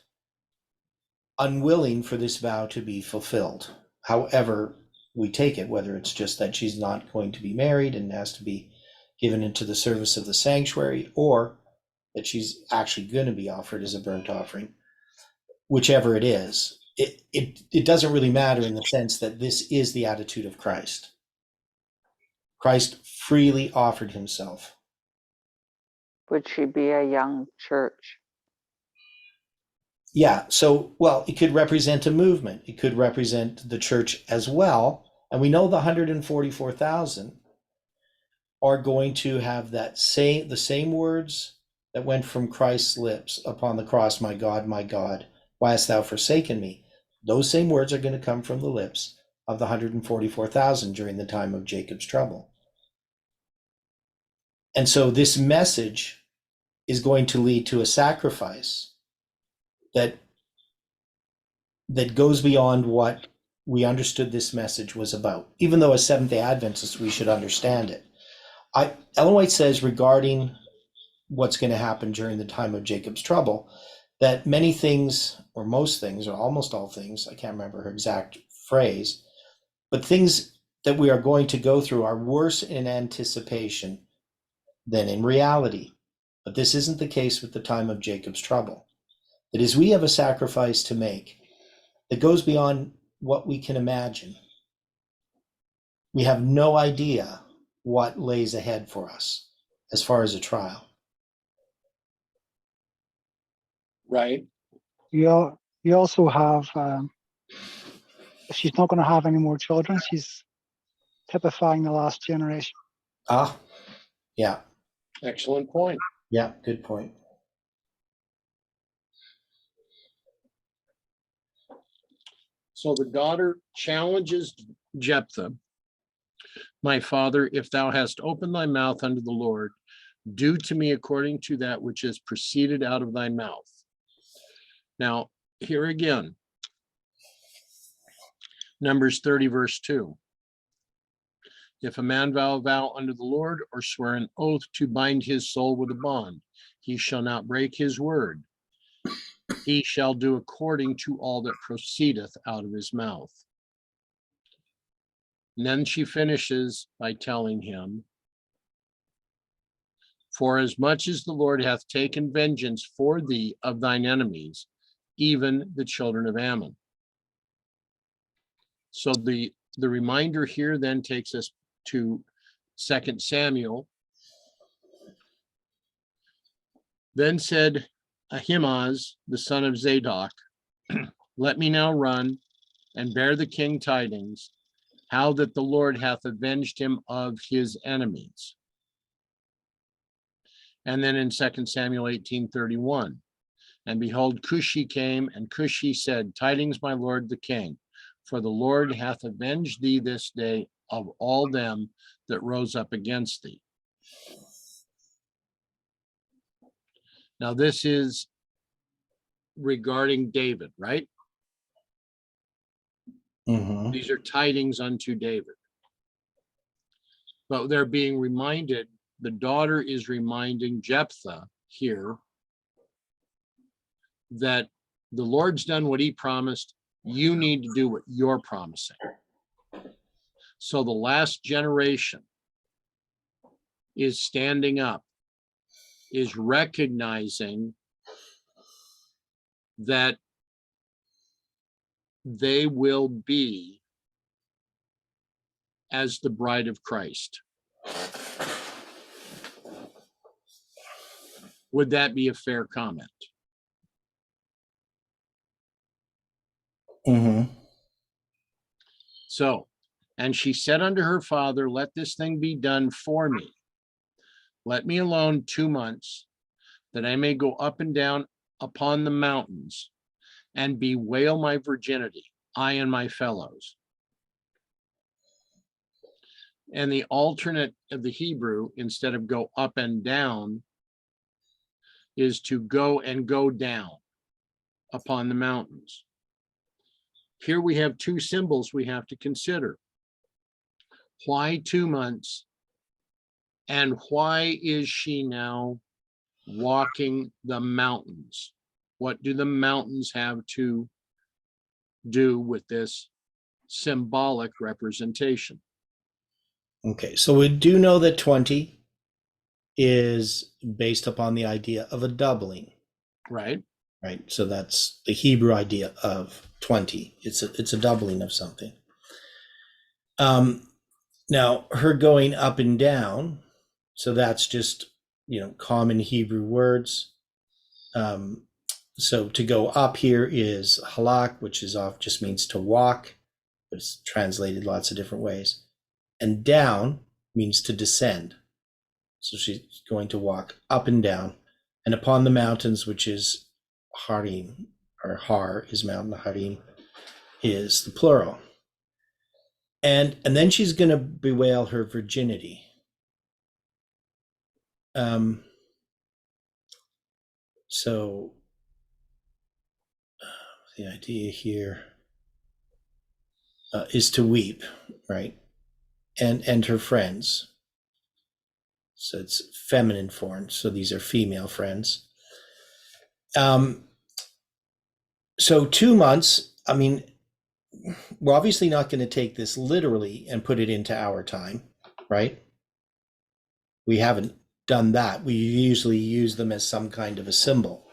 unwilling for this vow to be fulfilled. However we take it, whether it's just that she's not going to be married and has to be given into the service of the sanctuary, or that she's actually going to be offered as a burnt offering, whichever it is, it doesn't really matter in the sense that this is the attitude of Christ. Christ freely offered himself. Would she be a young church? Yeah, so, well, it could represent a movement. It could represent the church as well. And we know the 144,000 are going to have the same words that went from Christ's lips upon the cross, my God, why hast thou forsaken me? Those same words are going to come from the lips of the 144,000 during the time of Jacob's trouble. And so this message is going to lead to a sacrifice that goes beyond what we understood this message was about. Even though as Seventh-day Adventists, we should understand it. Ellen White says regarding what's going to happen during the time of Jacob's trouble, that many things, or most things, or almost all things, I can't remember her exact phrase, but things that we are going to go through are worse in anticipation than in reality. But this isn't the case with the time of Jacob's trouble. That is, we have a sacrifice to make that goes beyond what we can imagine. We have no idea what lays ahead for us as far as a trial. Right. You also have, if she's not going to have any more children, she's typifying the last generation. Yeah. Excellent point. Yeah, good point. So the daughter challenges Jephthah, my father, if thou hast opened thy mouth unto the Lord, do to me according to that which is proceeded out of thy mouth. Now, here again, Numbers 30, verse 2. If a man vow a vow unto the Lord, or swear an oath to bind his soul with a bond, he shall not break his word. He shall do according to all that proceedeth out of his mouth. And then she finishes by telling him, for as much as the Lord hath taken vengeance for thee of thine enemies, even the children of Ammon. So the reminder here then takes us to 2 Samuel. Then said Ahimaaz, the son of Zadok, let me now run and bear the king tidings, how that the Lord hath avenged him of his enemies. And then in 2 Samuel 18:31, and behold, Cushi came, and Cushi said, tidings, my lord the king, for the Lord hath avenged thee this day of all them that rose up against thee. Now this is regarding David, right? Mm-hmm. These are tidings unto David. But they're being reminded, the daughter is reminding Jephthah here that the Lord's done what he promised. You need to do what you're promising. So the last generation is standing up, is recognizing that they will be as the bride of Christ. Would that be a fair comment? Mm-hmm. So, and she said unto her father, let this thing be done for me. Let me alone 2 months, that I may go up and down upon the mountains and bewail my virginity, I and my fellows. And the alternate of the Hebrew, instead of go up and down, is to go and go down upon the mountains. Here we have two symbols we have to consider. Why 2 months? And why is she now walking the mountains? What do the mountains have to do with this symbolic representation? Okay, so we do know that 20 is based upon the idea of a doubling, Right? right? So that's the Hebrew idea of 20. It's a doubling of something. Now her going up and down, so that's just, common Hebrew words. So to go up here is halak, which is off, just means to walk, but it's translated lots of different ways. And down means to descend. So she's going to walk up and down, and upon the mountains, which is harim, or har is mountain, harim is the plural. And then she's going to bewail her virginity. So the idea here is to weep, right? And her friends. So it's feminine form. So these are female friends. So 2 months, I mean, we're obviously not going to take this literally and put it into our time, right? We haven't done that. We usually use them as some kind of a symbol.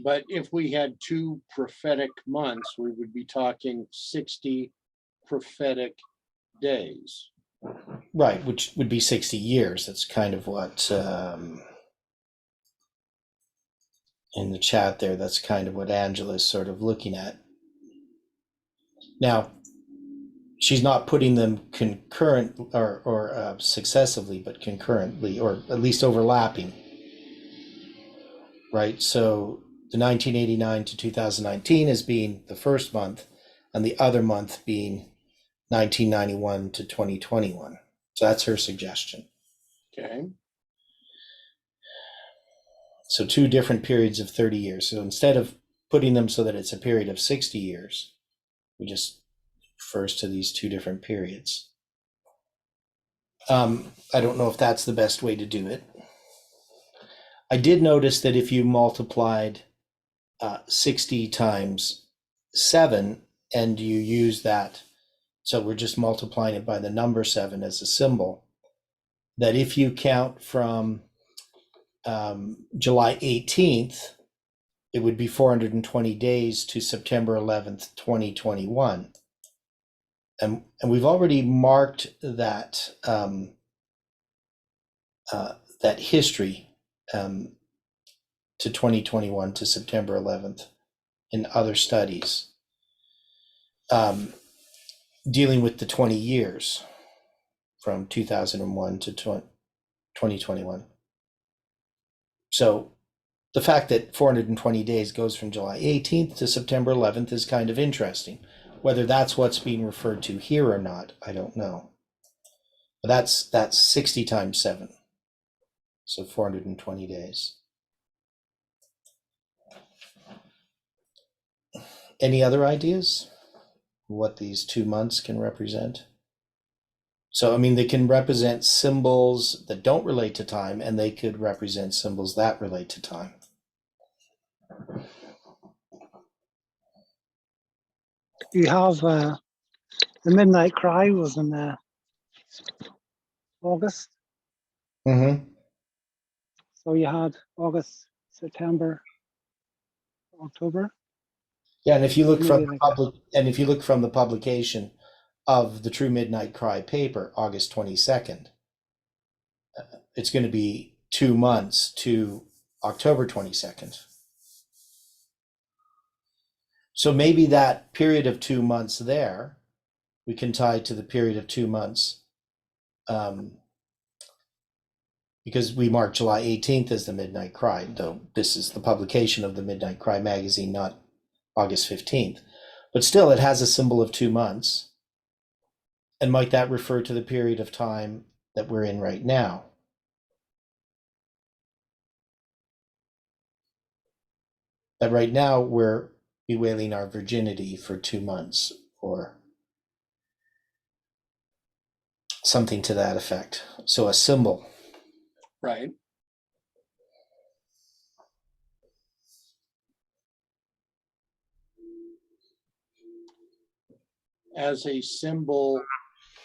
But if we had 2 prophetic months, we would be talking 60 prophetic days. Right, which would be 60 years. That's kind of what, in the chat there, that's kind of what Angela's sort of looking at. Now, she's not putting them concurrent or successively, but concurrently, or at least overlapping, right? So the 1989 to 2019 as being the first month, and the other month being 1991 to 2021. So that's her suggestion. Okay. So 2 different periods of 30 years. So instead of putting them so that it's a period of 60 years, we just refers to these 2 different periods. I don't know if that's the best way to do it. I did notice that if you multiplied 60 times 7 and you use that, so we're just multiplying it by the number 7 as a symbol, that if you count from July 18th, it would be 420 days to September 11th, 2021. And we've already marked that that history to 2021 to September 11th in other studies, dealing with the 20 years from 2001 to 2021. So the fact that 420 days goes from July 18th to September 11th is kind of interesting. Whether that's what's being referred to here or not, I don't know. But that's 60 times 7. So 420 days. Any other ideas what these 2 months can represent? So, I mean, they can represent symbols that don't relate to time, and they could represent symbols that relate to time. You have the Midnight Cry was in August. Mm-hmm. So you had August, September, October. Yeah, and if you look from Maybe the like a, public, and if you look from the publication of the True Midnight Cry paper, August 22nd, it's going to be 2 months to October 22nd. So maybe that period of 2 months there, we can tie to the period of 2 months, because we mark July 18th as the Midnight Cry, though this is the publication of the Midnight Cry magazine, not August 15th. But still, it has a symbol of 2 months. And might that refer to the period of time that we're in right now? That right now we're bewailing our virginity for 2 months, or something to that effect. So a symbol. Right. As a symbol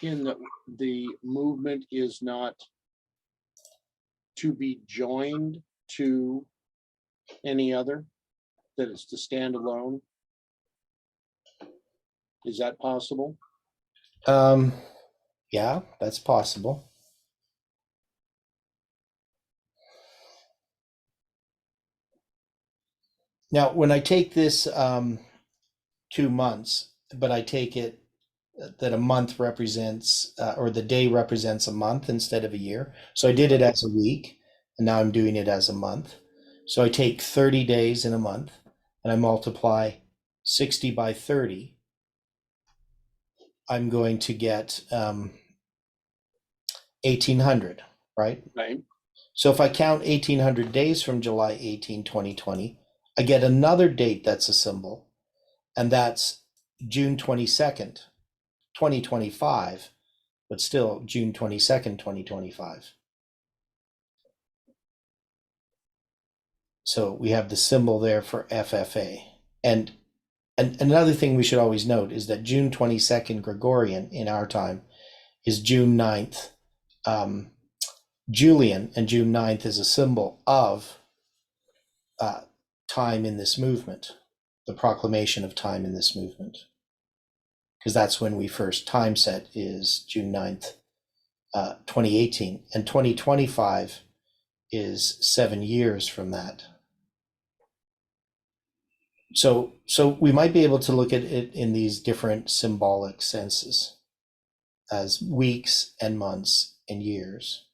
in the movement is not to be joined to any other, that it's to stand alone. Is that possible? Yeah, that's possible. Now, when I take this 2 months, but I take it that a month represents, or the day represents a month instead of a year. So I did it as a week, and now I'm doing it as a month. So I take 30 days in a month, and I multiply 60 by 30. I'm going to get 1800, right? Right. So if I count 1800 days from July 18, 2020, I get another date that's a symbol, and that's June 22nd, 2025, but still June 22nd, 2025. So we have the symbol there for FFA. And another thing we should always note is that June 22nd Gregorian in our time is June 9th Julian, and June 9th is a symbol of time in this movement, the proclamation of time in this movement. Because that's when we first time set is June 9th, 2018, and 2025 is 7 years from that. So we might be able to look at it in these different symbolic senses as weeks and months and years.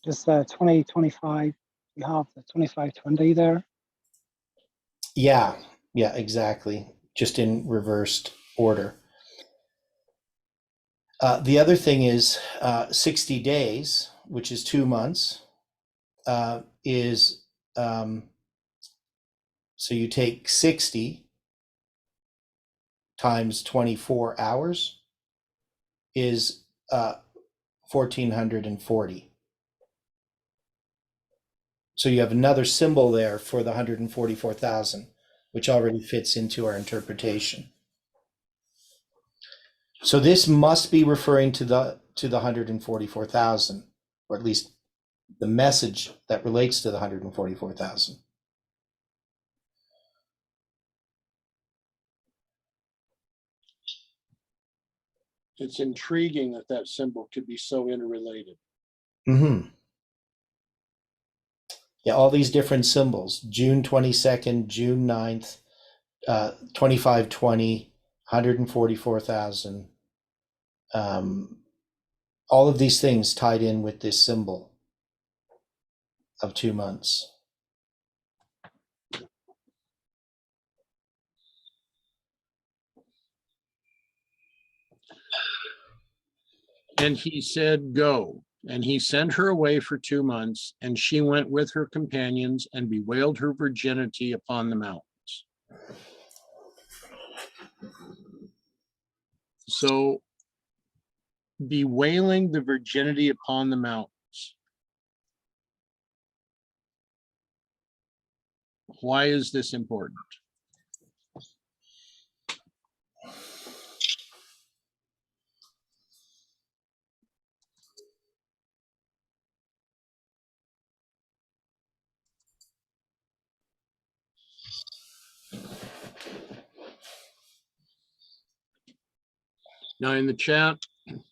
just 2025. You have the 2520 there. Yeah, exactly. Just in reversed order. The other thing is 60 days, which is 2 months, is so you take 60 times 24 hours is 1440. So you have another symbol there for the 144,000, which already fits into our interpretation. So this must be referring to the 144,000, or at least the message that relates to the 144,000. It's intriguing that that symbol could be so interrelated. Mm-hmm. Yeah, all these different symbols, June 22nd, June 9th, 2520, 144,000. All of these things tied in with this symbol of 2 months. And he said, go. And he sent her away for 2 months, and she went with her companions and bewailed her virginity upon the mountains. So bewailing the virginity upon the mountains. Why is this important? Now in the chat,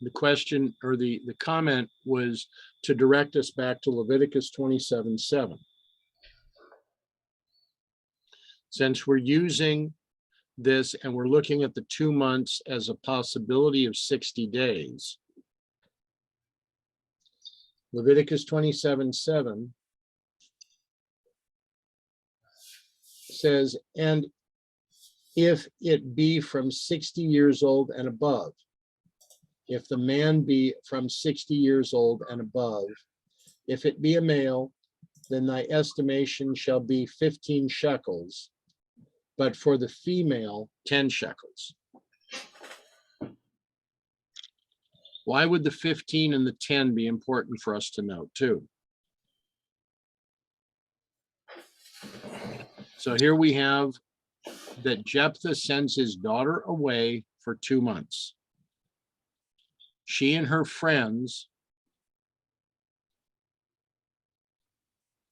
the question or the comment was to direct us back to Leviticus 27:7. Since we're using this and we're looking at the 2 months as a possibility of 60 days. Leviticus 27:7 says, and if it be from 60 years old and above, if the man be from 60 years old and above, if it be a male, then thy estimation shall be 15 shekels, but for the female, 10 shekels. Why would the 15 and the 10 be important for us to note too? So here we have that Jephthah sends his daughter away for 2 months. She and her friends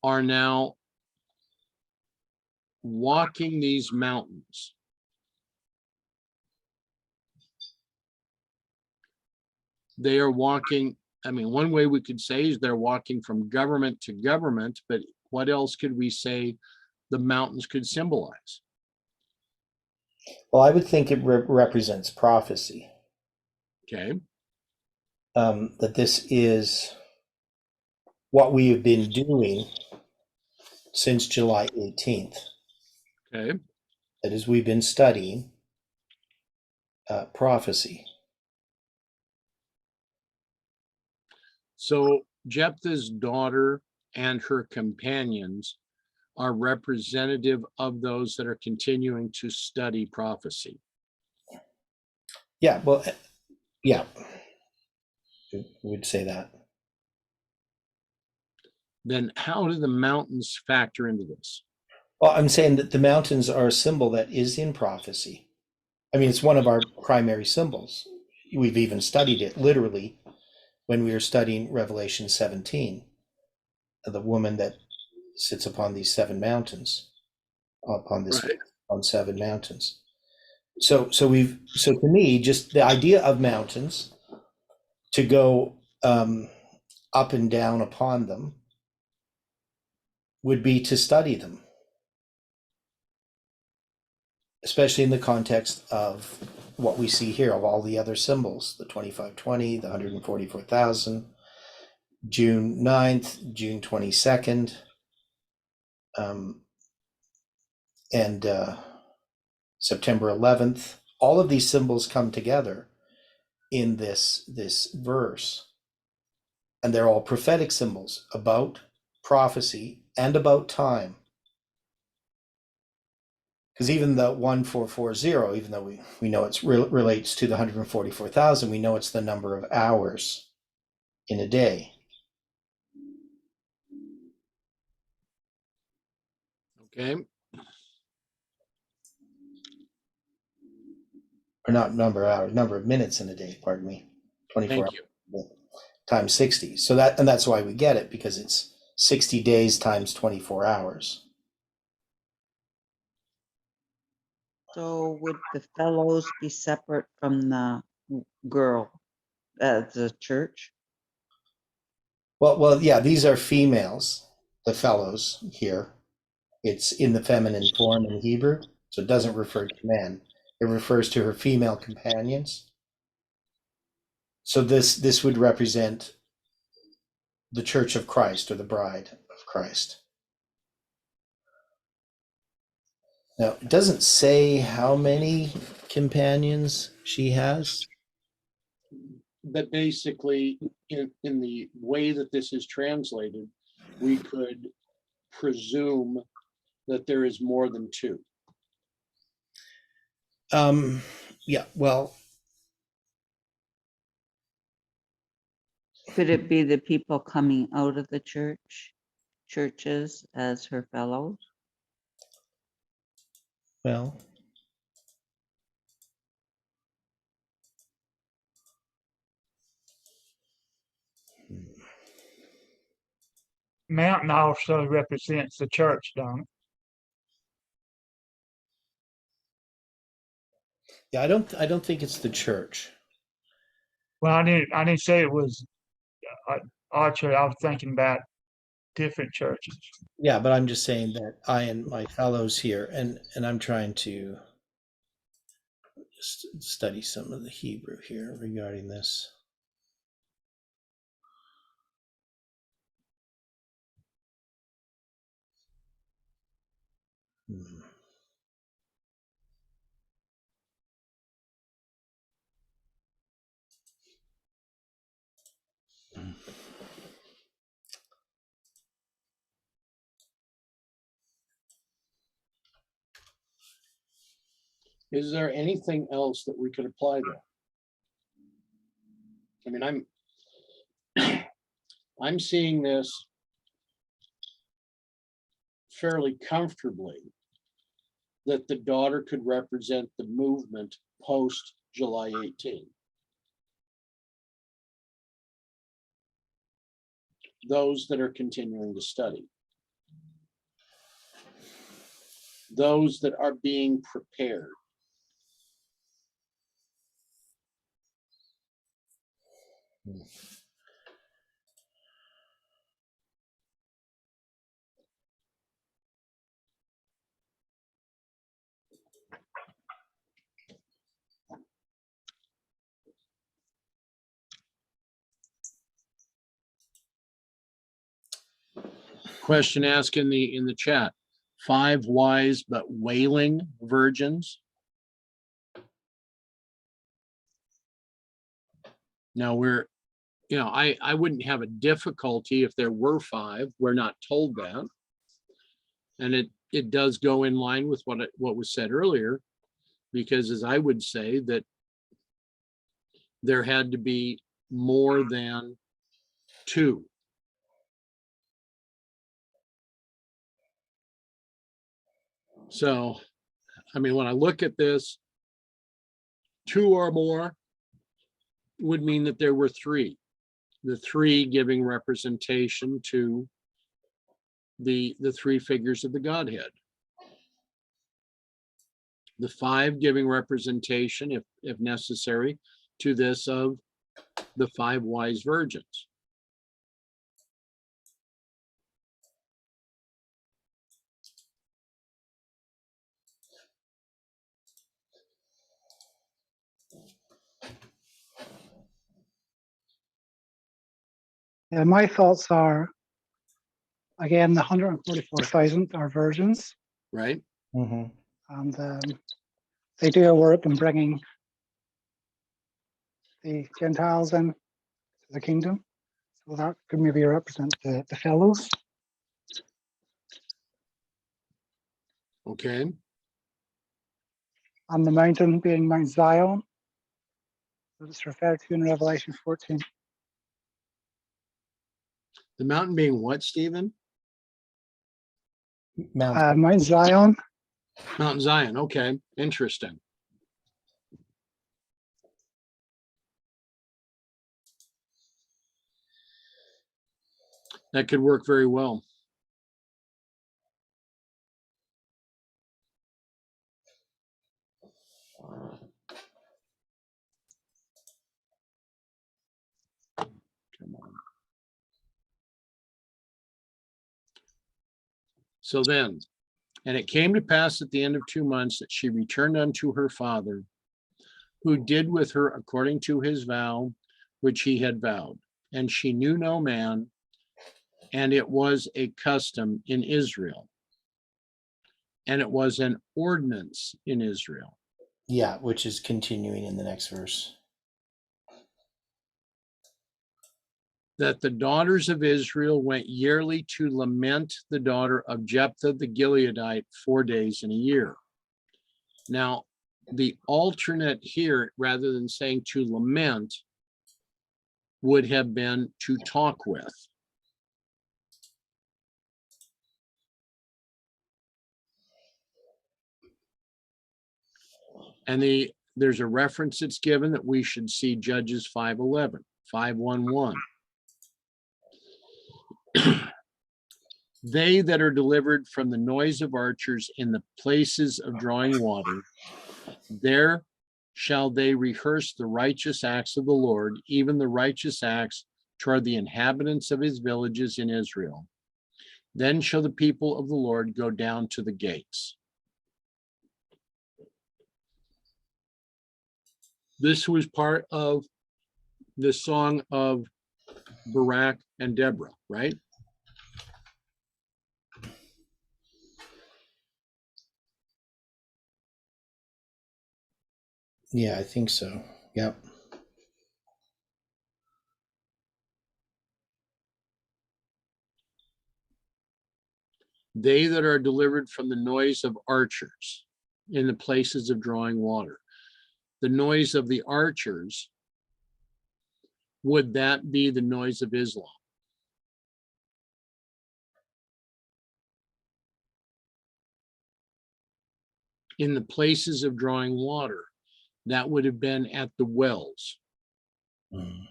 are now walking these mountains. They are walking, I mean, one way we could say is they're walking from government to government, but what else could we say the mountains could symbolize? Well, I would think it represents prophecy. Okay, That this is what we have been doing since July 18th. okay. That is, we've been studying prophecy. So Jephthah's daughter and her companions are representative of those that are continuing to study prophecy. Yeah, well, yeah, we'd say that. Then how do the mountains factor into this? Well, I'm saying that the mountains are a symbol that is in prophecy. I mean, it's one of our primary symbols. We've even studied it literally when we were studying Revelation 17, the woman that sits upon these 7 mountains, upon this, Right. on 7 mountains. So to me, just the idea of mountains to go up and down upon them would be to study them, especially in the context of what we see here of all the other symbols, the 2520, the 144,000, June 9th, June 22nd, and September 11th. All of these symbols come together in this verse, and they're all prophetic symbols about prophecy and about time. Because even the 1440, even though we know it relates to the 144,000, we know it's the number of hours in a day. Okay, Or not number of hours, number of minutes in a day, pardon me. 24 thank you. hours times 60. So that's why we get it, because it's 60 days times 24 hours. So would the fellows be separate from the girl, the church? Well, yeah, these are females, the fellows here. It's in the feminine form in Hebrew, so it doesn't refer to men. It refers to her female companions. So this would represent the Church of Christ, or the bride of Christ. Now, it doesn't say how many companions she has. But basically, in the way that this is translated, we could presume that there is more than 2. Yeah, well, Could it be the people coming out of the churches as her fellows? well, Mountain also represents the church, don't it? yeah, I don't think it's the church. Well, I didn't say it was our church. I was thinking about different churches. Yeah, but I'm just saying that I and my fellows here, and I'm trying to study some of the Hebrew here regarding this. Hmm. Is there anything else that we could apply there? I mean, I'm seeing this fairly comfortably, that the daughter could represent the movement post July 18. Those that are continuing to study. Those that are being prepared. Question asked in the chat. 5 wise but wailing virgins. Now I wouldn't have a difficulty if there were 5. We're not told that. And it does go in line with what was said earlier, because as I would say that there had to be more than 2. So, I mean, when I look at this, 2 or more would mean that there were 3. The 3 giving representation to the 3 figures of the Godhead. The 5 giving representation, if necessary, to this of the 5 wise virgins. Yeah, my thoughts are, again, the 144,000 are virgins, Right? Mm-hmm. and they do a work in bringing the Gentiles in to the kingdom. So that could maybe represent the fellows. Okay. And the mountain being Mount Zion, that it's referred to in Revelation 14. The mountain being what, Stephen? Mount Zion. Mount Zion. Okay. Interesting. That could work very well. Come on. So then, and it came to pass at the end of 2 months that she returned unto her father, who did with her according to his vow, which he had vowed. And she knew no man, and it was a custom in Israel. And it was an ordinance in Israel. Yeah, which is continuing in the next verse. That the daughters of Israel went yearly to lament the daughter of Jephthah the Gileadite 4 days in a year. Now, the alternate here, rather than saying to lament, would have been to talk with. And there's a reference that's given that we should see Judges 5:11, 5:11. They that are delivered from the noise of archers in the places of drawing water, there shall they rehearse the righteous acts of the Lord, even the righteous acts toward the inhabitants of his villages in Israel. Then shall the people of the Lord go down to the gates. This was part of the song of Barak and Deborah, right? Yeah, I think so. Yep. They that are delivered from the noise of archers in the places of drawing water. The noise of the archers, would that be the noise of Islam? In the places of drawing water, that would have been at the wells. Mm.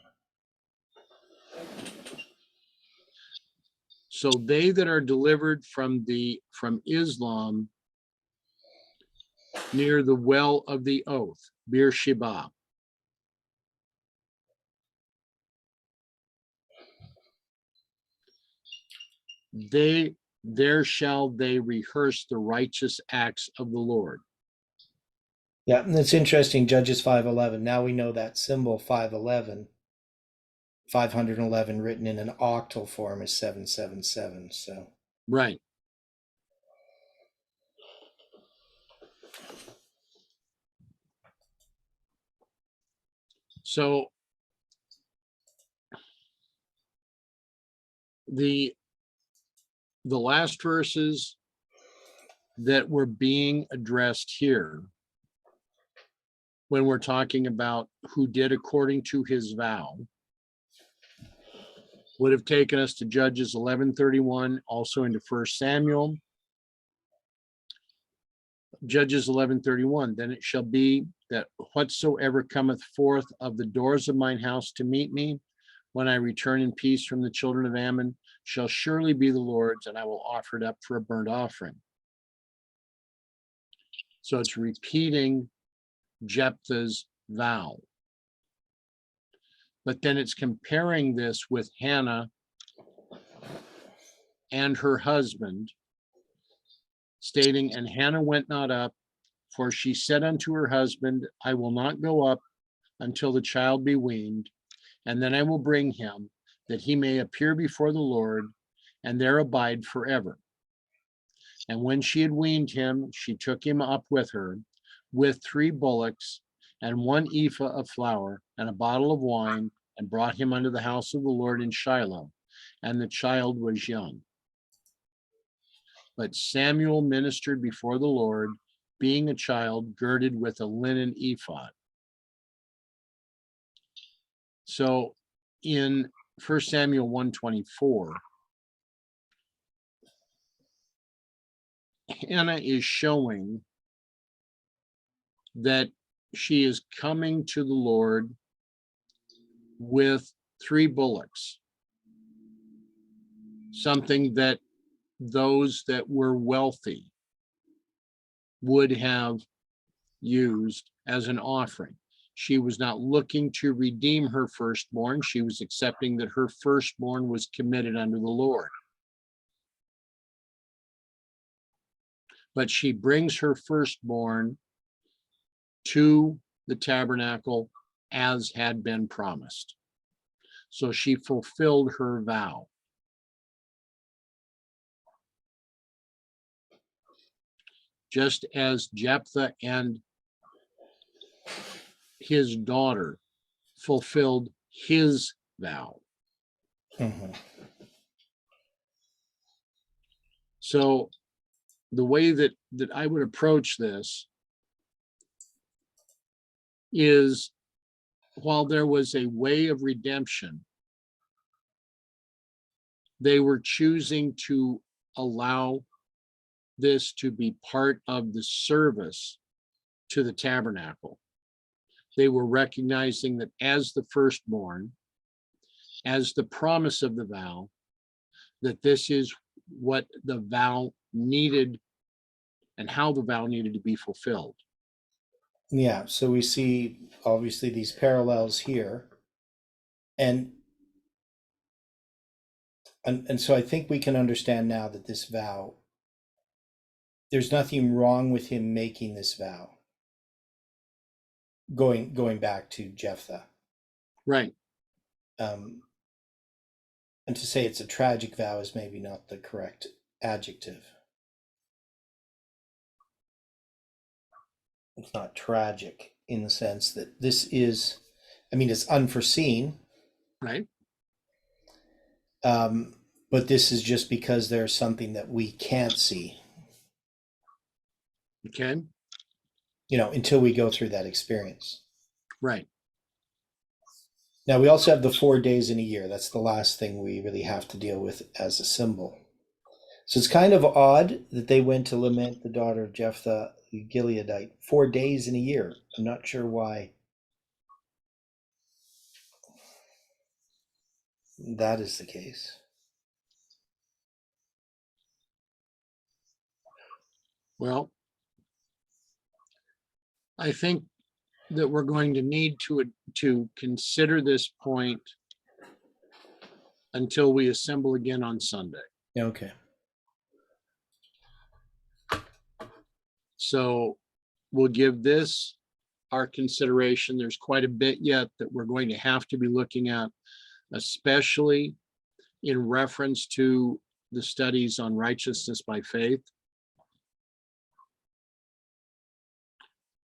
So they that are delivered from Islam near the well of the oath, Beersheba. There shall they rehearse the righteous acts of the Lord. Yeah, and it's interesting, Judges 5:11. Now we know that symbol 511, 511 written in an octal form is 777. So Right. So the last verses that were being addressed here, when we're talking about who did according to his vow, would have taken us to Judges 11:31, also into 1 Samuel. Judges 11:31, then it shall be that whatsoever cometh forth of the doors of mine house to meet me, when I return in peace from the children of Ammon, shall surely be the Lord's, and I will offer it up for a burnt offering. So it's repeating Jephthah's vow. But then it's comparing this with Hannah and her husband, stating, and Hannah went not up, for she said unto her husband, I will not go up until the child be weaned, and then I will bring him, that he may appear before the Lord, and there abide forever. And when she had weaned him, she took him up with her, with 3 bullocks, and 1 ephah of flour, and a bottle of wine, and brought him unto the house of the Lord in Shiloh, and the child was young. But Samuel ministered before the Lord, being a child, girded with a linen ephod. So in 1 Samuel 1:24, Hannah is showing that she is coming to the Lord with 3 bullocks, something that those that were wealthy would have used as an offering. She was not looking to redeem her firstborn. She was accepting that her firstborn was committed unto the Lord. But she brings her firstborn to the tabernacle as had been promised. So she fulfilled her vow. Just as Jephthah and his daughter fulfilled his vow. mhm. So the way that I would approach this is while there was a way of redemption, they were choosing to allow this to be part of the service to the tabernacle. They were recognizing that as the firstborn, as the promise of the vow, that this is what the vow needed and how the vow needed to be fulfilled. Yeah, so we see obviously these parallels here. And so I think we can understand now that this vow, there's nothing wrong with him making this vow. Going back to Jephthah. Right. And to say it's a tragic vow is maybe not the correct adjective. It's not tragic in the sense that this is, I mean, it's unforeseen. Right. But this is just because there's something that we can't see, Okay. until we go through that experience. Right. Now, we also have the 4 days in a year. That's the last thing we really have to deal with as a symbol. So it's kind of odd that they went to lament the daughter of Jephthah, the Gileadite, 4 days in a year. I'm not sure why that is the case. Well, I think that we're going to need to consider this point until we assemble again on Sunday. Okay. So we'll give this our consideration. There's quite a bit yet that we're going to have to be looking at, especially in reference to the studies on righteousness by faith.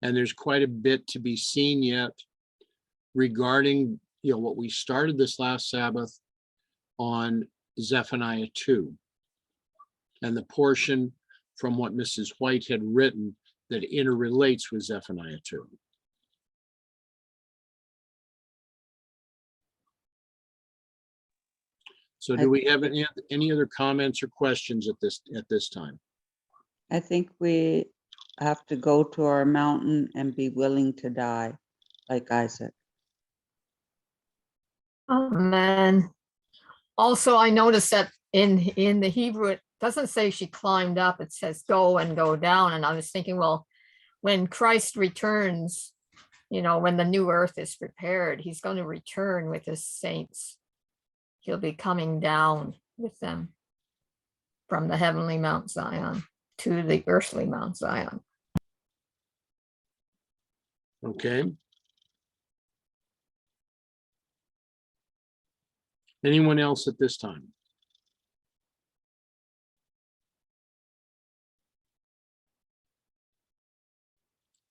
And there's quite a bit to be seen yet regarding, what we started this last Sabbath on Zephaniah 2 and the portion from what Mrs. White had written that interrelates with Zephaniah 2. So do we have any other comments or questions at this time? I think we have to go to our mountain and be willing to die, like Isaac. Oh, man. Also, I noticed that in the Hebrew, it doesn't say she climbed up. It says go and go down. And I was thinking, well, when Christ returns, when the new earth is prepared, he's going to return with his saints. He'll be coming down with them from the heavenly Mount Zion to the earthly Mount Zion. Okay. Anyone else at this time?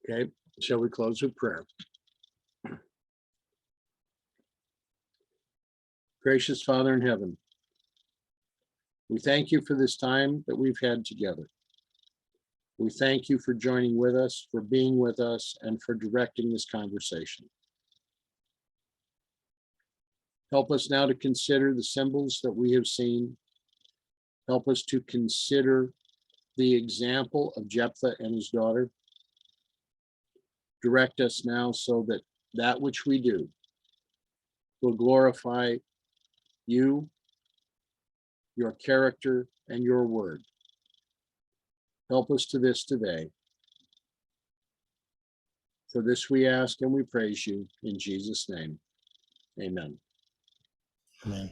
Okay, shall we close with prayer? Gracious Father in heaven, we thank you for this time that we've had together. We thank you for joining with us, for being with us, and for directing this conversation. Help us now to consider the symbols that we have seen. Help us to consider the example of Jephthah and his daughter. Direct us now so that which we do will glorify you, your character, and your word. Help us to this today. For this we ask and we praise you in Jesus' name. Amen. Amen.